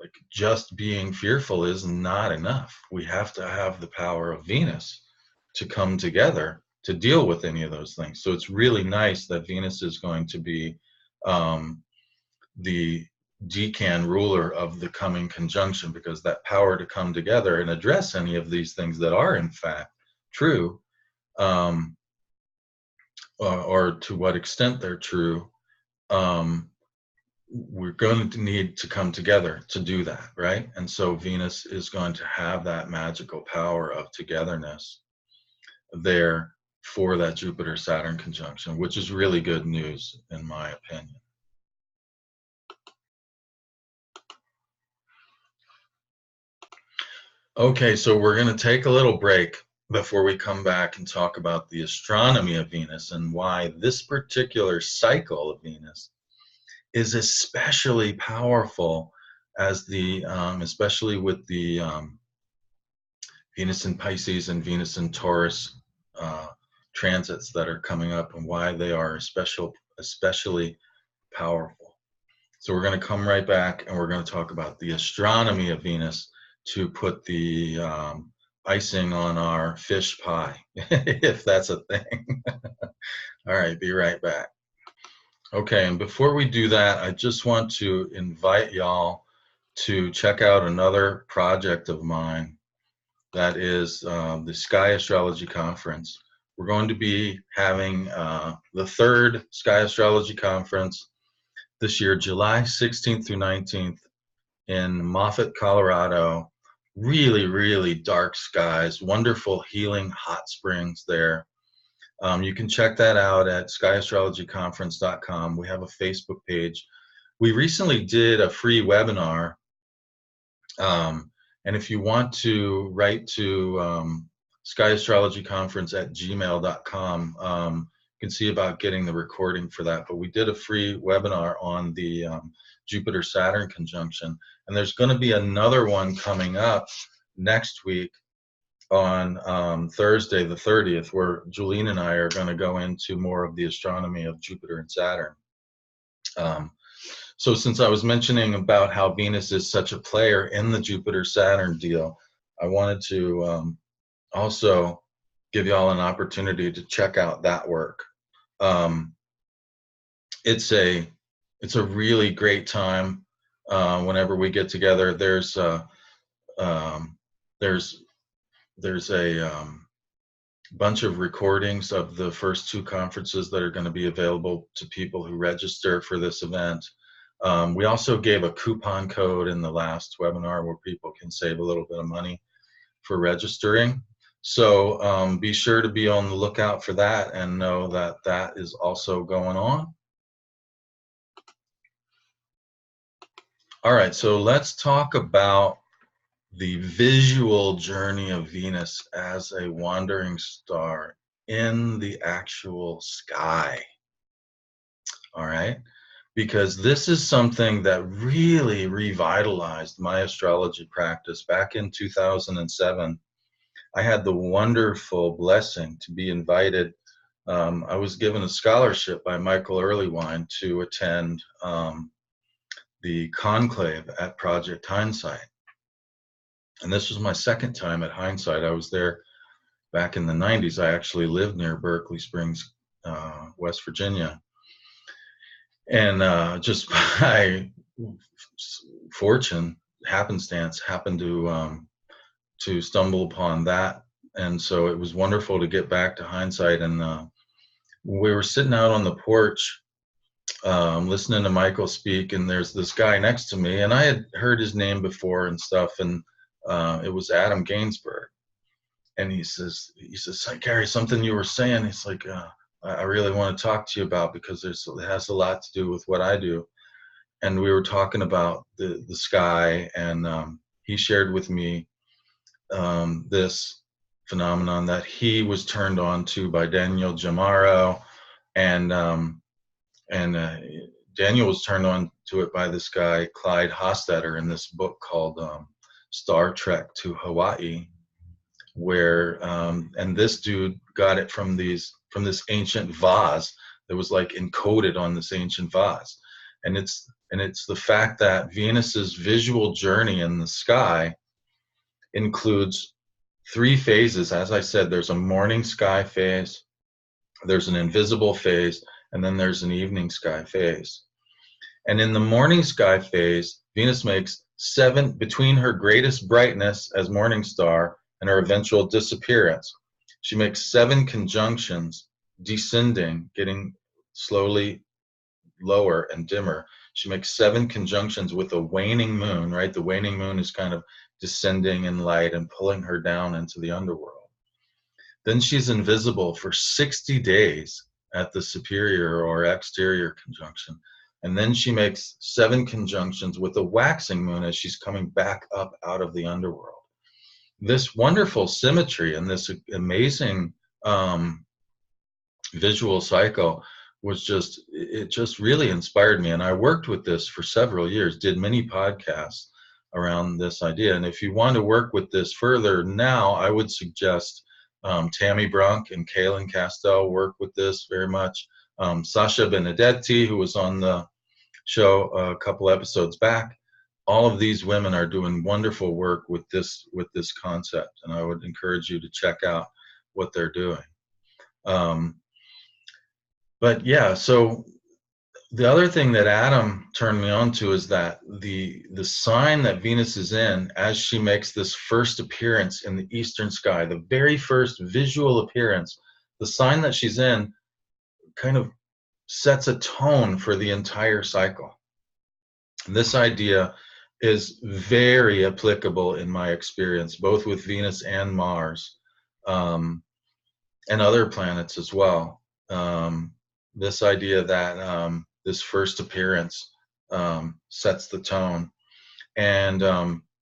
like, just being fearful is not enough. We have to have the power of Venus to come together to deal with any of those things. So it's really nice that Venus is going to be the decan ruler of the coming conjunction, because that power to come together and address any of these things that are in fact true, um, or to what extent they're true, we're going to need to come together to do that, right? And so Venus is going to have that magical power of togetherness there for that Jupiter-Saturn conjunction, which is really good news in my opinion. Okay, so we're going to take a little break before we come back and talk about the astronomy of Venus and why this particular cycle of Venus is especially powerful, as especially with the Venus in Pisces and Venus in Taurus transits that are coming up, and why they are especially powerful. So we're going to come right back, and we're going to talk about the astronomy of Venus to put the icing on our fish pie, if that's a thing. All right, be right back. Okay, and before we do that, I just want to invite y'all to check out another project of mine. That is the Sky Astrology Conference. We're going to be having the third Sky Astrology Conference this year, July 16th through 19th in Moffett, Colorado. Really, really dark skies, wonderful healing hot springs there. You can check that out at skyastrologyconference.com. We have a Facebook page. We recently did a free webinar. And if you want to write to skyastrologyconference@gmail.com, you can see about getting the recording for that. But we did a free webinar on the Jupiter-Saturn conjunction. And there's going to be another one coming up next week on Thursday the 30th, where Julene and I are going to go into more of the astronomy of Jupiter and Saturn. So since I was mentioning about how Venus is such a player in the Jupiter-Saturn deal, I wanted to also give y'all an opportunity to check out that work. It's a really great time whenever we get together. There's a bunch of recordings of the first two conferences that are going to be available to people who register for this event. We also gave a coupon code in the last webinar where people can save a little bit of money for registering. So be sure to be on the lookout for that, and know that that is also going on. All right, so let's talk about the visual journey of Venus as a wandering star in the actual sky. All right, because this is something that really revitalized my astrology practice back in 2007. I had the wonderful blessing to be invited. I was given a scholarship by Michael Earlywine to attend the conclave at Project Hindsight. And this was my second time at Hindsight. I was there back in the 90s. I actually lived near Berkeley Springs, West Virginia. And just by fortune, happenstance, happened to stumble upon that. And so it was wonderful to get back to hindsight. And we were sitting out on the porch, listening to Michael speak, and there's this guy next to me, and I had heard his name before and stuff, and it was Adam Gainsberg. And he says, "Hey, Gary, something you were saying." He's like, "I really want to talk to you about, because it has a lot to do with what I do." And we were talking about the sky, and he shared with me this phenomenon that he was turned on to by Daniel Jamaro, and and Daniel was turned on to it by this guy Clyde Hostetter in this book called Star Trek to Hawaii, where and this dude got it from this ancient vase that was like encoded on this ancient vase, and it's the fact that Venus's visual journey in the sky includes three phases. As I said, there's a morning sky phase, there's an invisible phase, and then there's an evening sky phase. And in the morning sky phase, Venus makes between her greatest brightness as morning star and her eventual disappearance, she makes 7 conjunctions, descending, getting slowly lower and dimmer. She makes 7 conjunctions with a waning moon, right? The waning moon is kind of descending in light and pulling her down into the underworld. Then she's invisible for 60 days at the superior or exterior conjunction. And then she makes 7 conjunctions with a waxing moon as she's coming back up out of the underworld. This wonderful symmetry and this amazing visual cycle just really inspired me. And I worked with this for several years, did many podcasts around this idea. And if you want to work with this further now, I would suggest Tammy Brunk and Kaylin Castell work with this very much. Sasha Benedetti, who was on the show a couple episodes back, all of these women are doing wonderful work with this concept, and I would encourage you to check out what they're doing. But yeah, so the other thing that Adam turned me on to is that the sign that Venus is in as she makes this first appearance in the eastern sky, the very first visual appearance, the sign that she's in kind of sets a tone for the entire cycle. This idea is very applicable in my experience, both with Venus and Mars, and other planets as well. This idea that this first appearance sets the tone. And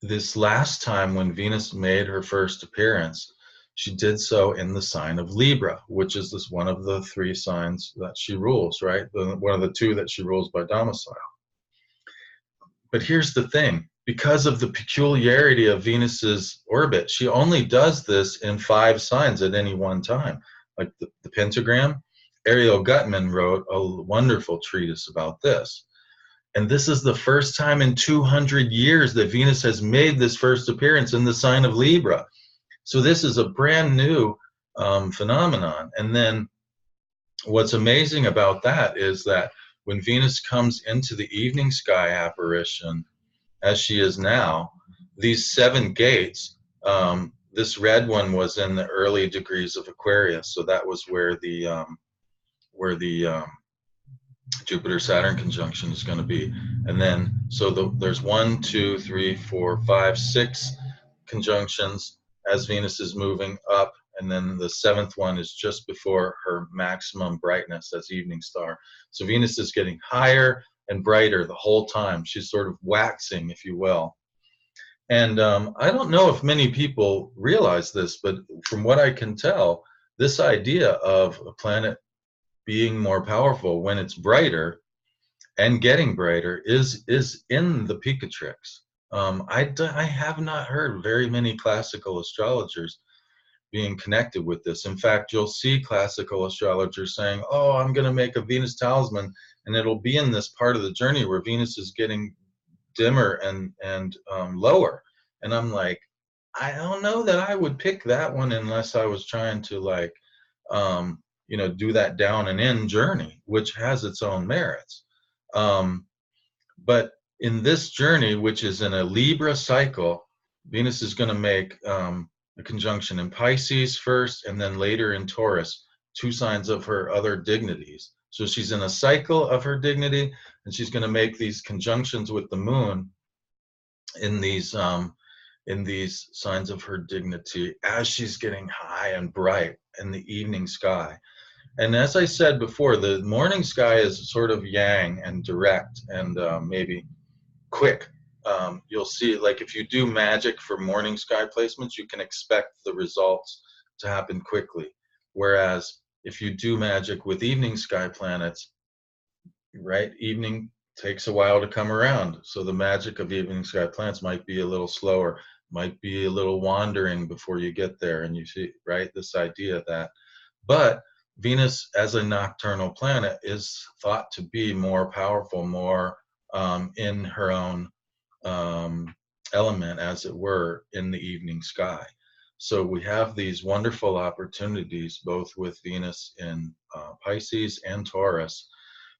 this last time when Venus made her first appearance, she did so in the sign of Libra, which is one of the 3 signs that she rules, right? One of the 2 that she rules by domicile. But here's the thing, because of the peculiarity of Venus's orbit, she only does this in 5 signs at any one time. Like the pentagram, Ariel Gutman wrote a wonderful treatise about this. And this is the first time in 200 years that Venus has made this first appearance in the sign of Libra. So this is a brand new phenomenon. And then what's amazing about that is that when Venus comes into the evening sky apparition, as she is now, these 7 gates, this red one was in the early degrees of Aquarius, so that was where the Jupiter-Saturn conjunction is going to be. And then, so there's 1, 2, 3, 4, 5, 6 conjunctions as Venus is moving up, and then the 7th one is just before her maximum brightness as evening star. So Venus is getting higher and brighter the whole time. She's sort of waxing, if you will. And I don't know if many people realize this, but from what I can tell, this idea of a planet being more powerful when it's brighter and getting brighter is in the Picatrix. I have not heard very many classical astrologers being connected with this. In fact, you'll see classical astrologers saying, "Oh, I'm going to make a Venus talisman, and it'll be in this part of the journey where Venus is getting dimmer and lower." And I'm like, I don't know that I would pick that one unless I was trying to do that down and in journey, which has its own merits. But in this journey, which is in a Libra cycle, Venus is going to make a conjunction in Pisces first, and then later in Taurus, two signs of her other dignities. So she's in a cycle of her dignity, and she's going to make these conjunctions with the moon in these signs of her dignity as she's getting high and bright in the evening sky. And as I said before, the morning sky is sort of yang and direct and maybe quick. You'll see, like if you do magic for morning sky placements, you can expect the results to happen quickly. Whereas if you do magic with evening sky planets, right, evening takes a while to come around. So the magic of evening sky planets might be a little slower, might be a little wandering before you get there. And you see, right, this idea that, but Venus as a nocturnal planet is thought to be more powerful, more in her own element, as it were, in the evening sky. So we have these wonderful opportunities, both with Venus in Pisces and Taurus,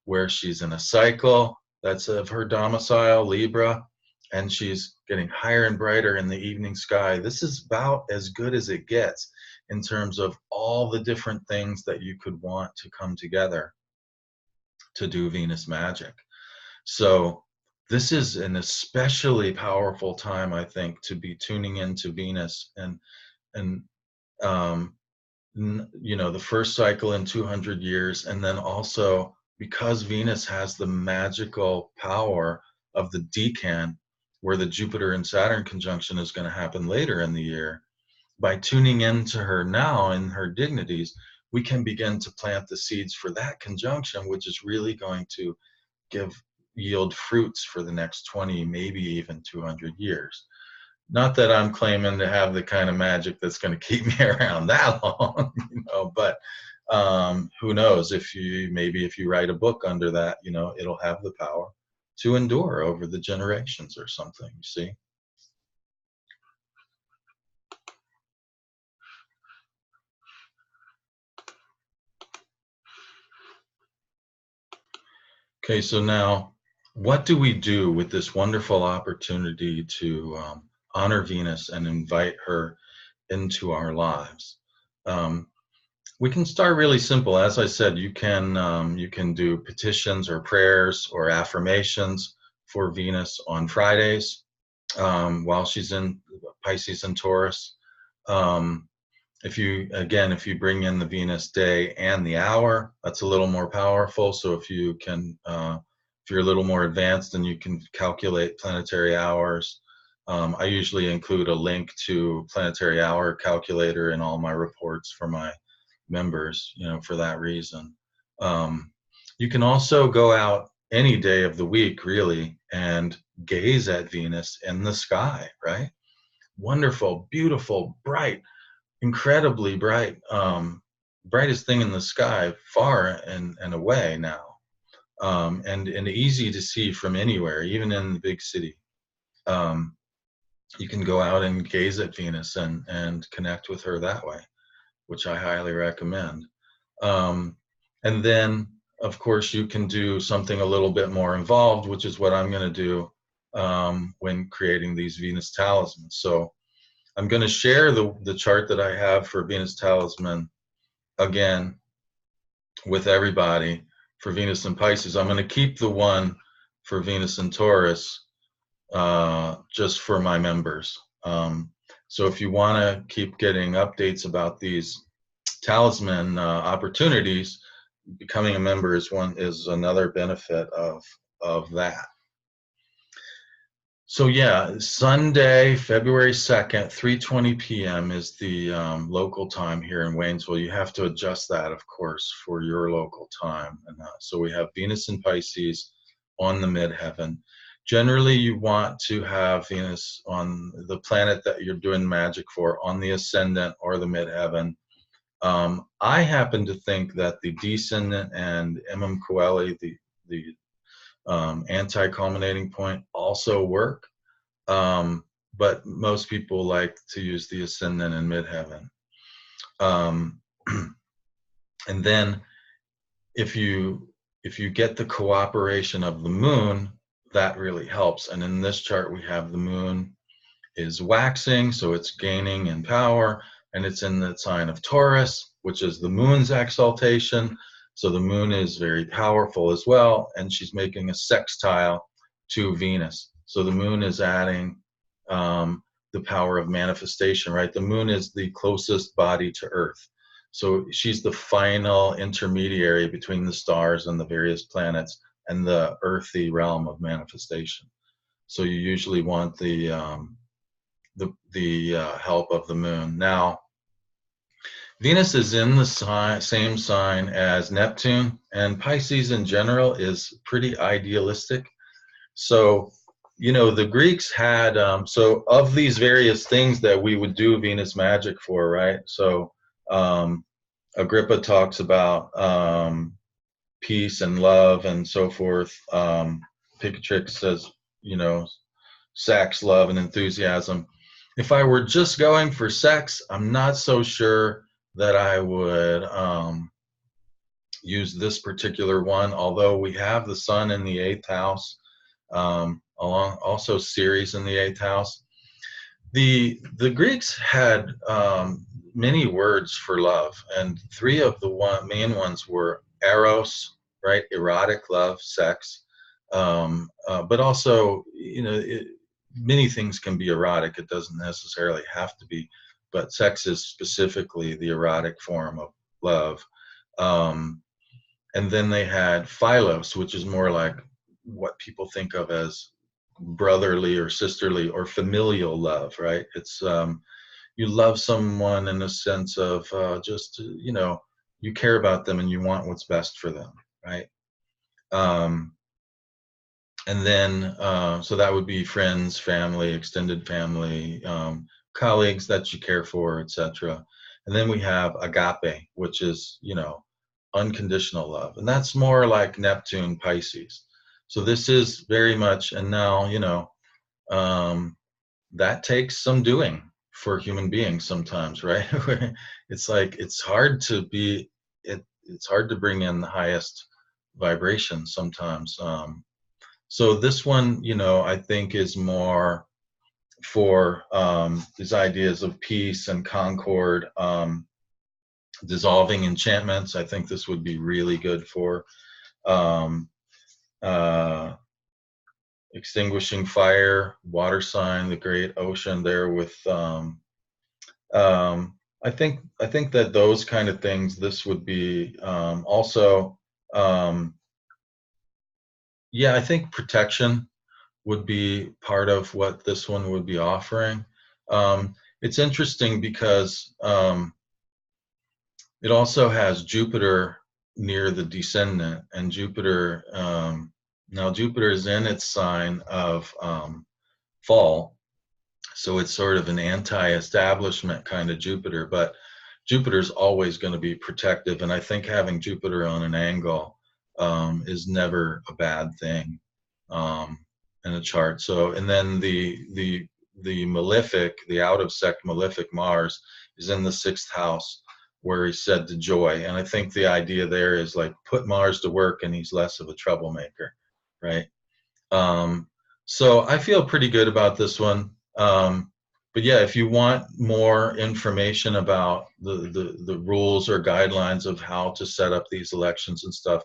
where she's in a cycle that's of her domicile, Libra, and she's getting higher and brighter in the evening sky. This is about as good as it gets in terms of all the different things that you could want to come together to do Venus magic. So this is an especially powerful time, I think, to be tuning into Venus and you know, the first cycle in 200 years, and then also because Venus has the magical power of the decan, where the Jupiter and Saturn conjunction is going to happen later in the year. By tuning into her now in her dignities, we can begin to plant the seeds for that conjunction, which is really going to yield fruits for the next 20, maybe even 200 years. Not that I'm claiming to have the kind of magic that's going to keep me around that long, you know, but who knows, if you write a book under that, you know, it'll have the power to endure over the generations or something, you see. Okay, so now what do we do with this wonderful opportunity to honor Venus and invite her into our lives? We can start really simple. As I said, you can do petitions or prayers or affirmations for Venus on Fridays while she's in Pisces and Taurus. If you bring in the Venus day and the hour, that's a little more powerful. So if you're a little more advanced and you can calculate planetary hours, I usually include a link to planetary hour calculator in all my reports for my members, you know, for that reason. You can also go out any day of the week, really, and gaze at Venus in the sky, right? Wonderful, beautiful, bright, incredibly bright, brightest thing in the sky, far and away now, and easy to see from anywhere, even in the big city. You can go out and gaze at Venus and connect with her that way, which I highly recommend. And then, of course, you can do something a little bit more involved, which is what I'm going to do when creating these Venus talismans. So I'm going to share the chart that I have for Venus talisman again with everybody for Venus and Pisces. I'm going to keep the one for Venus and Taurus just for my members. So if you want to keep getting updates about these talisman opportunities, becoming a member is another benefit of that. So yeah, Sunday, February 2nd, 3:20 p.m. is the local time here in Waynesville. You have to adjust that, of course, for your local time. And so we have Venus and Pisces on the midheaven. Generally, you want to have Venus on the planet that you're doing magic for on the ascendant or the midheaven. I happen to think that the descendant and Coeli, the anti-culminating point, also work, but most people like to use the ascendant and midheaven. And then if you if you get the cooperation of the moon, that really helps. And in this chart, we have the moon is waxing, so it's gaining in power, and it's in the sign of Taurus, which is the moon's exaltation. So the moon is very powerful as well, and she's making a sextile to Venus. So the moon is adding the power of manifestation, right? The moon is the closest body to Earth. So she's the final intermediary between the stars and the various planets and the earthy realm of manifestation. So you usually want the help of the moon. Now, Venus is in the same sign as Neptune, and Pisces in general is pretty idealistic. So, you know, the Greeks had, so of these various things that we would do Venus magic for, right? So, Agrippa talks about peace and love and so forth. Picatrix says, you know, sex, love, and enthusiasm. If I were just going for sex, I'm not so sure that I would use this particular one, although we have the sun in the 8th house, along also Ceres in the 8th house. The Greeks had many words for love, and three of the main ones were eros, right, erotic love, sex, but also, you know, many things can be erotic. It doesn't necessarily have to be, but sex is specifically the erotic form of love. And then they had philos, which is more like what people think of as brotherly or sisterly or familial love, right? It's you love someone in a sense of just, you know, you care about them and you want what's best for them, right? And then so that would be friends, family, extended family, colleagues that you care for, etc. And then we have agape, which is, you know, unconditional love, and that's more like Neptune, Pisces. So this is very much, and now, you know, that takes some doing for human beings sometimes, right? It's like it's hard to be it's hard to bring in the highest vibration sometimes. So this one, you know, I think is more for these ideas of peace and concord, dissolving enchantments. I think this would be really good for um, uh, extinguishing fire, water sign, the great ocean there with. I think that those kind of things. This would be also. Yeah, I think protection would be part of what this one would be offering. It's interesting because it also has Jupiter near the descendant, and Jupiter, now Jupiter is in its sign of fall, so it's sort of an anti-establishment kind of Jupiter, but Jupiter's always going to be protective, and I think having Jupiter on an angle is never a bad thing in a chart. So, and then the malefic, the out of sect malefic Mars is in the 6th house, where he's said to joy. And I think the idea there is like put Mars to work, and he's less of a troublemaker, right? So I feel pretty good about this one. But yeah, if you want more information about the rules or guidelines of how to set up these elections and stuff,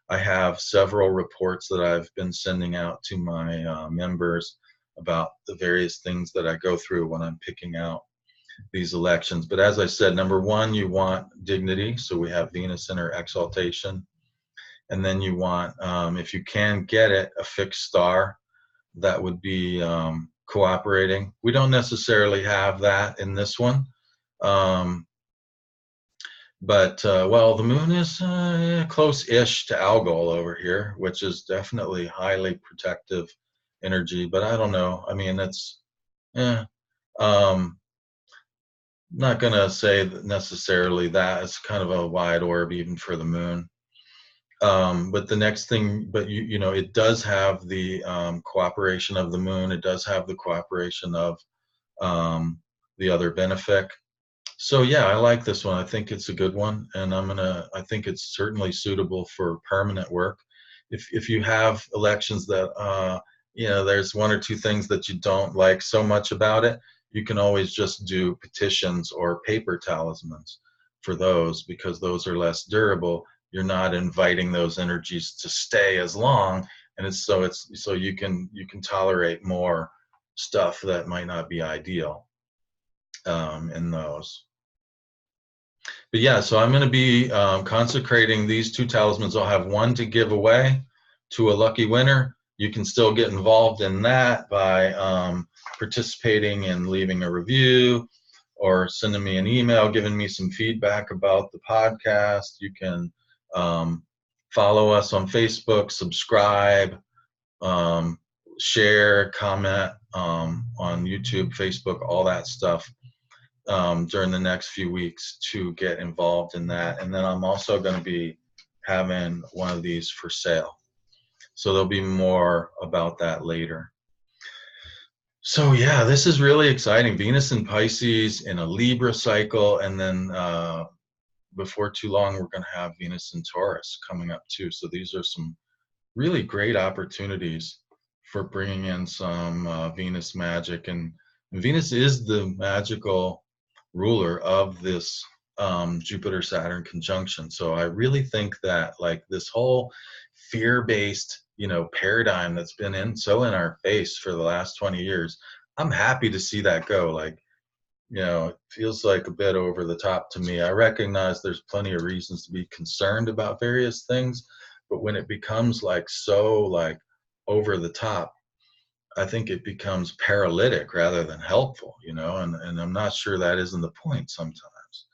I have several reports that I've been sending out to my members about the various things that I go through when I'm picking out these elections. But as I said, number one, you want dignity. So we have Venus in her exaltation. And then you want, if you can get it, a fixed star that would be cooperating. We don't necessarily have that in this one. But well, the moon is close-ish to Algol over here, which is definitely highly protective energy. But I don't know. I mean, it's not going to say that necessarily that. It's kind of a wide orb even for the moon. But the next thing, but you know, it does have the cooperation of the moon. It does have the cooperation of the other benefic. So yeah, I like this one. I think it's a good one, and I think it's certainly suitable for permanent work. if you have elections that there's one or two things that you don't like so much about it, you can always just do petitions or paper talismans for those, because those are less durable. You're not inviting those energies to stay as long, and it's so you can tolerate more stuff that might not be ideal in those. But yeah, so I'm going to be consecrating these two talismans. I'll have one to give away to a lucky winner. You can still get involved in that by participating and leaving a review, or sending me an email, giving me some feedback about the podcast. You can follow us on Facebook, subscribe, share, comment on YouTube, Facebook, all that stuff during the next few weeks to get involved in that. And then I'm also going to be having one of these for sale. So there'll be more about that later. So yeah, this is really exciting. Venus in Pisces in a Libra cycle, and then before too long, we're going to have Venus in Taurus coming up too. So these are some really great opportunities for bringing in some Venus magic. And Venus is the magical ruler of this Jupiter-Saturn conjunction. So I really think that, like, this whole fear-based, paradigm that's been in our face for the last 20 years, I'm happy to see that go. Like, it feels like a bit over the top to me. I recognize there's plenty of reasons to be concerned about various things, but when it becomes so over the top, I think it becomes paralytic rather than helpful, and I'm not sure that isn't the point sometimes.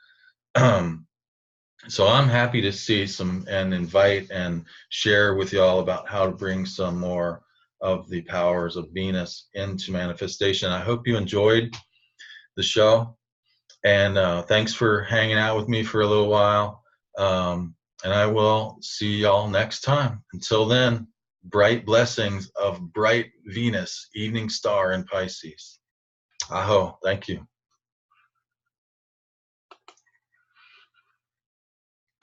So I'm happy to see some and invite and share with you all about how to bring some more of the powers of Venus into manifestation. I hope you enjoyed the show, and thanks for hanging out with me for a little while. And I will see y'all next time. Until then, bright blessings of bright Venus, evening star in Pisces. Aho, thank you.